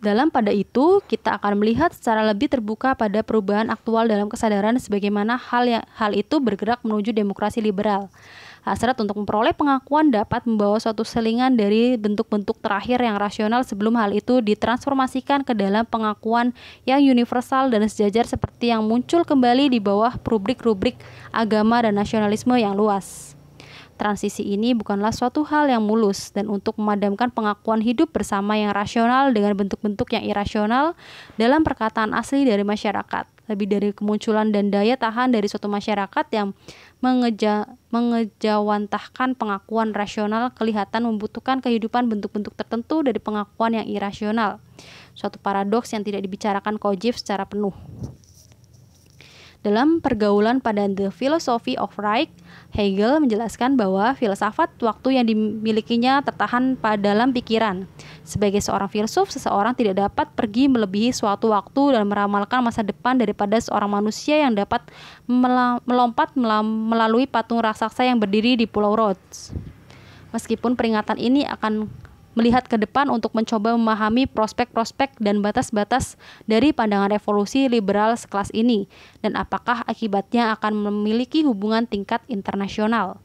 Dalam pada itu, kita akan melihat secara lebih terbuka pada perubahan aktual dalam kesadaran sebagaimana hal itu bergerak menuju demokrasi liberal. Hasrat untuk memperoleh pengakuan dapat membawa suatu selingan dari bentuk-bentuk terakhir yang rasional sebelum hal itu ditransformasikan ke dalam pengakuan yang universal dan sejajar seperti yang muncul kembali di bawah rubrik-rubrik agama dan nasionalisme yang luas. Transisi ini bukanlah suatu hal yang mulus, dan untuk memadamkan pengakuan hidup bersama yang rasional dengan bentuk-bentuk yang irasional dalam perkataan asli dari masyarakat, lebih dari kemunculan dan daya tahan dari suatu masyarakat yang mengejawantahkan pengakuan rasional kelihatan membutuhkan kehidupan bentuk-bentuk tertentu dari pengakuan yang irasional, suatu paradoks yang tidak dibicarakan Kojev secara penuh. Dalam pergaulan pada The Philosophy of Right, Hegel menjelaskan bahwa filsafat waktu yang dimilikinya tertahan dalam pikiran. Sebagai seorang filsuf, seseorang tidak dapat pergi melebihi suatu waktu dan meramalkan masa depan daripada seorang manusia yang dapat melompat melalui patung raksasa yang berdiri di Pulau Rhodes. Meskipun peringatan ini akan melihat ke depan untuk mencoba memahami prospek-prospek dan batas-batas dari pandangan revolusi liberal sekelas ini, dan apakah akibatnya akan memiliki hubungan tingkat internasional.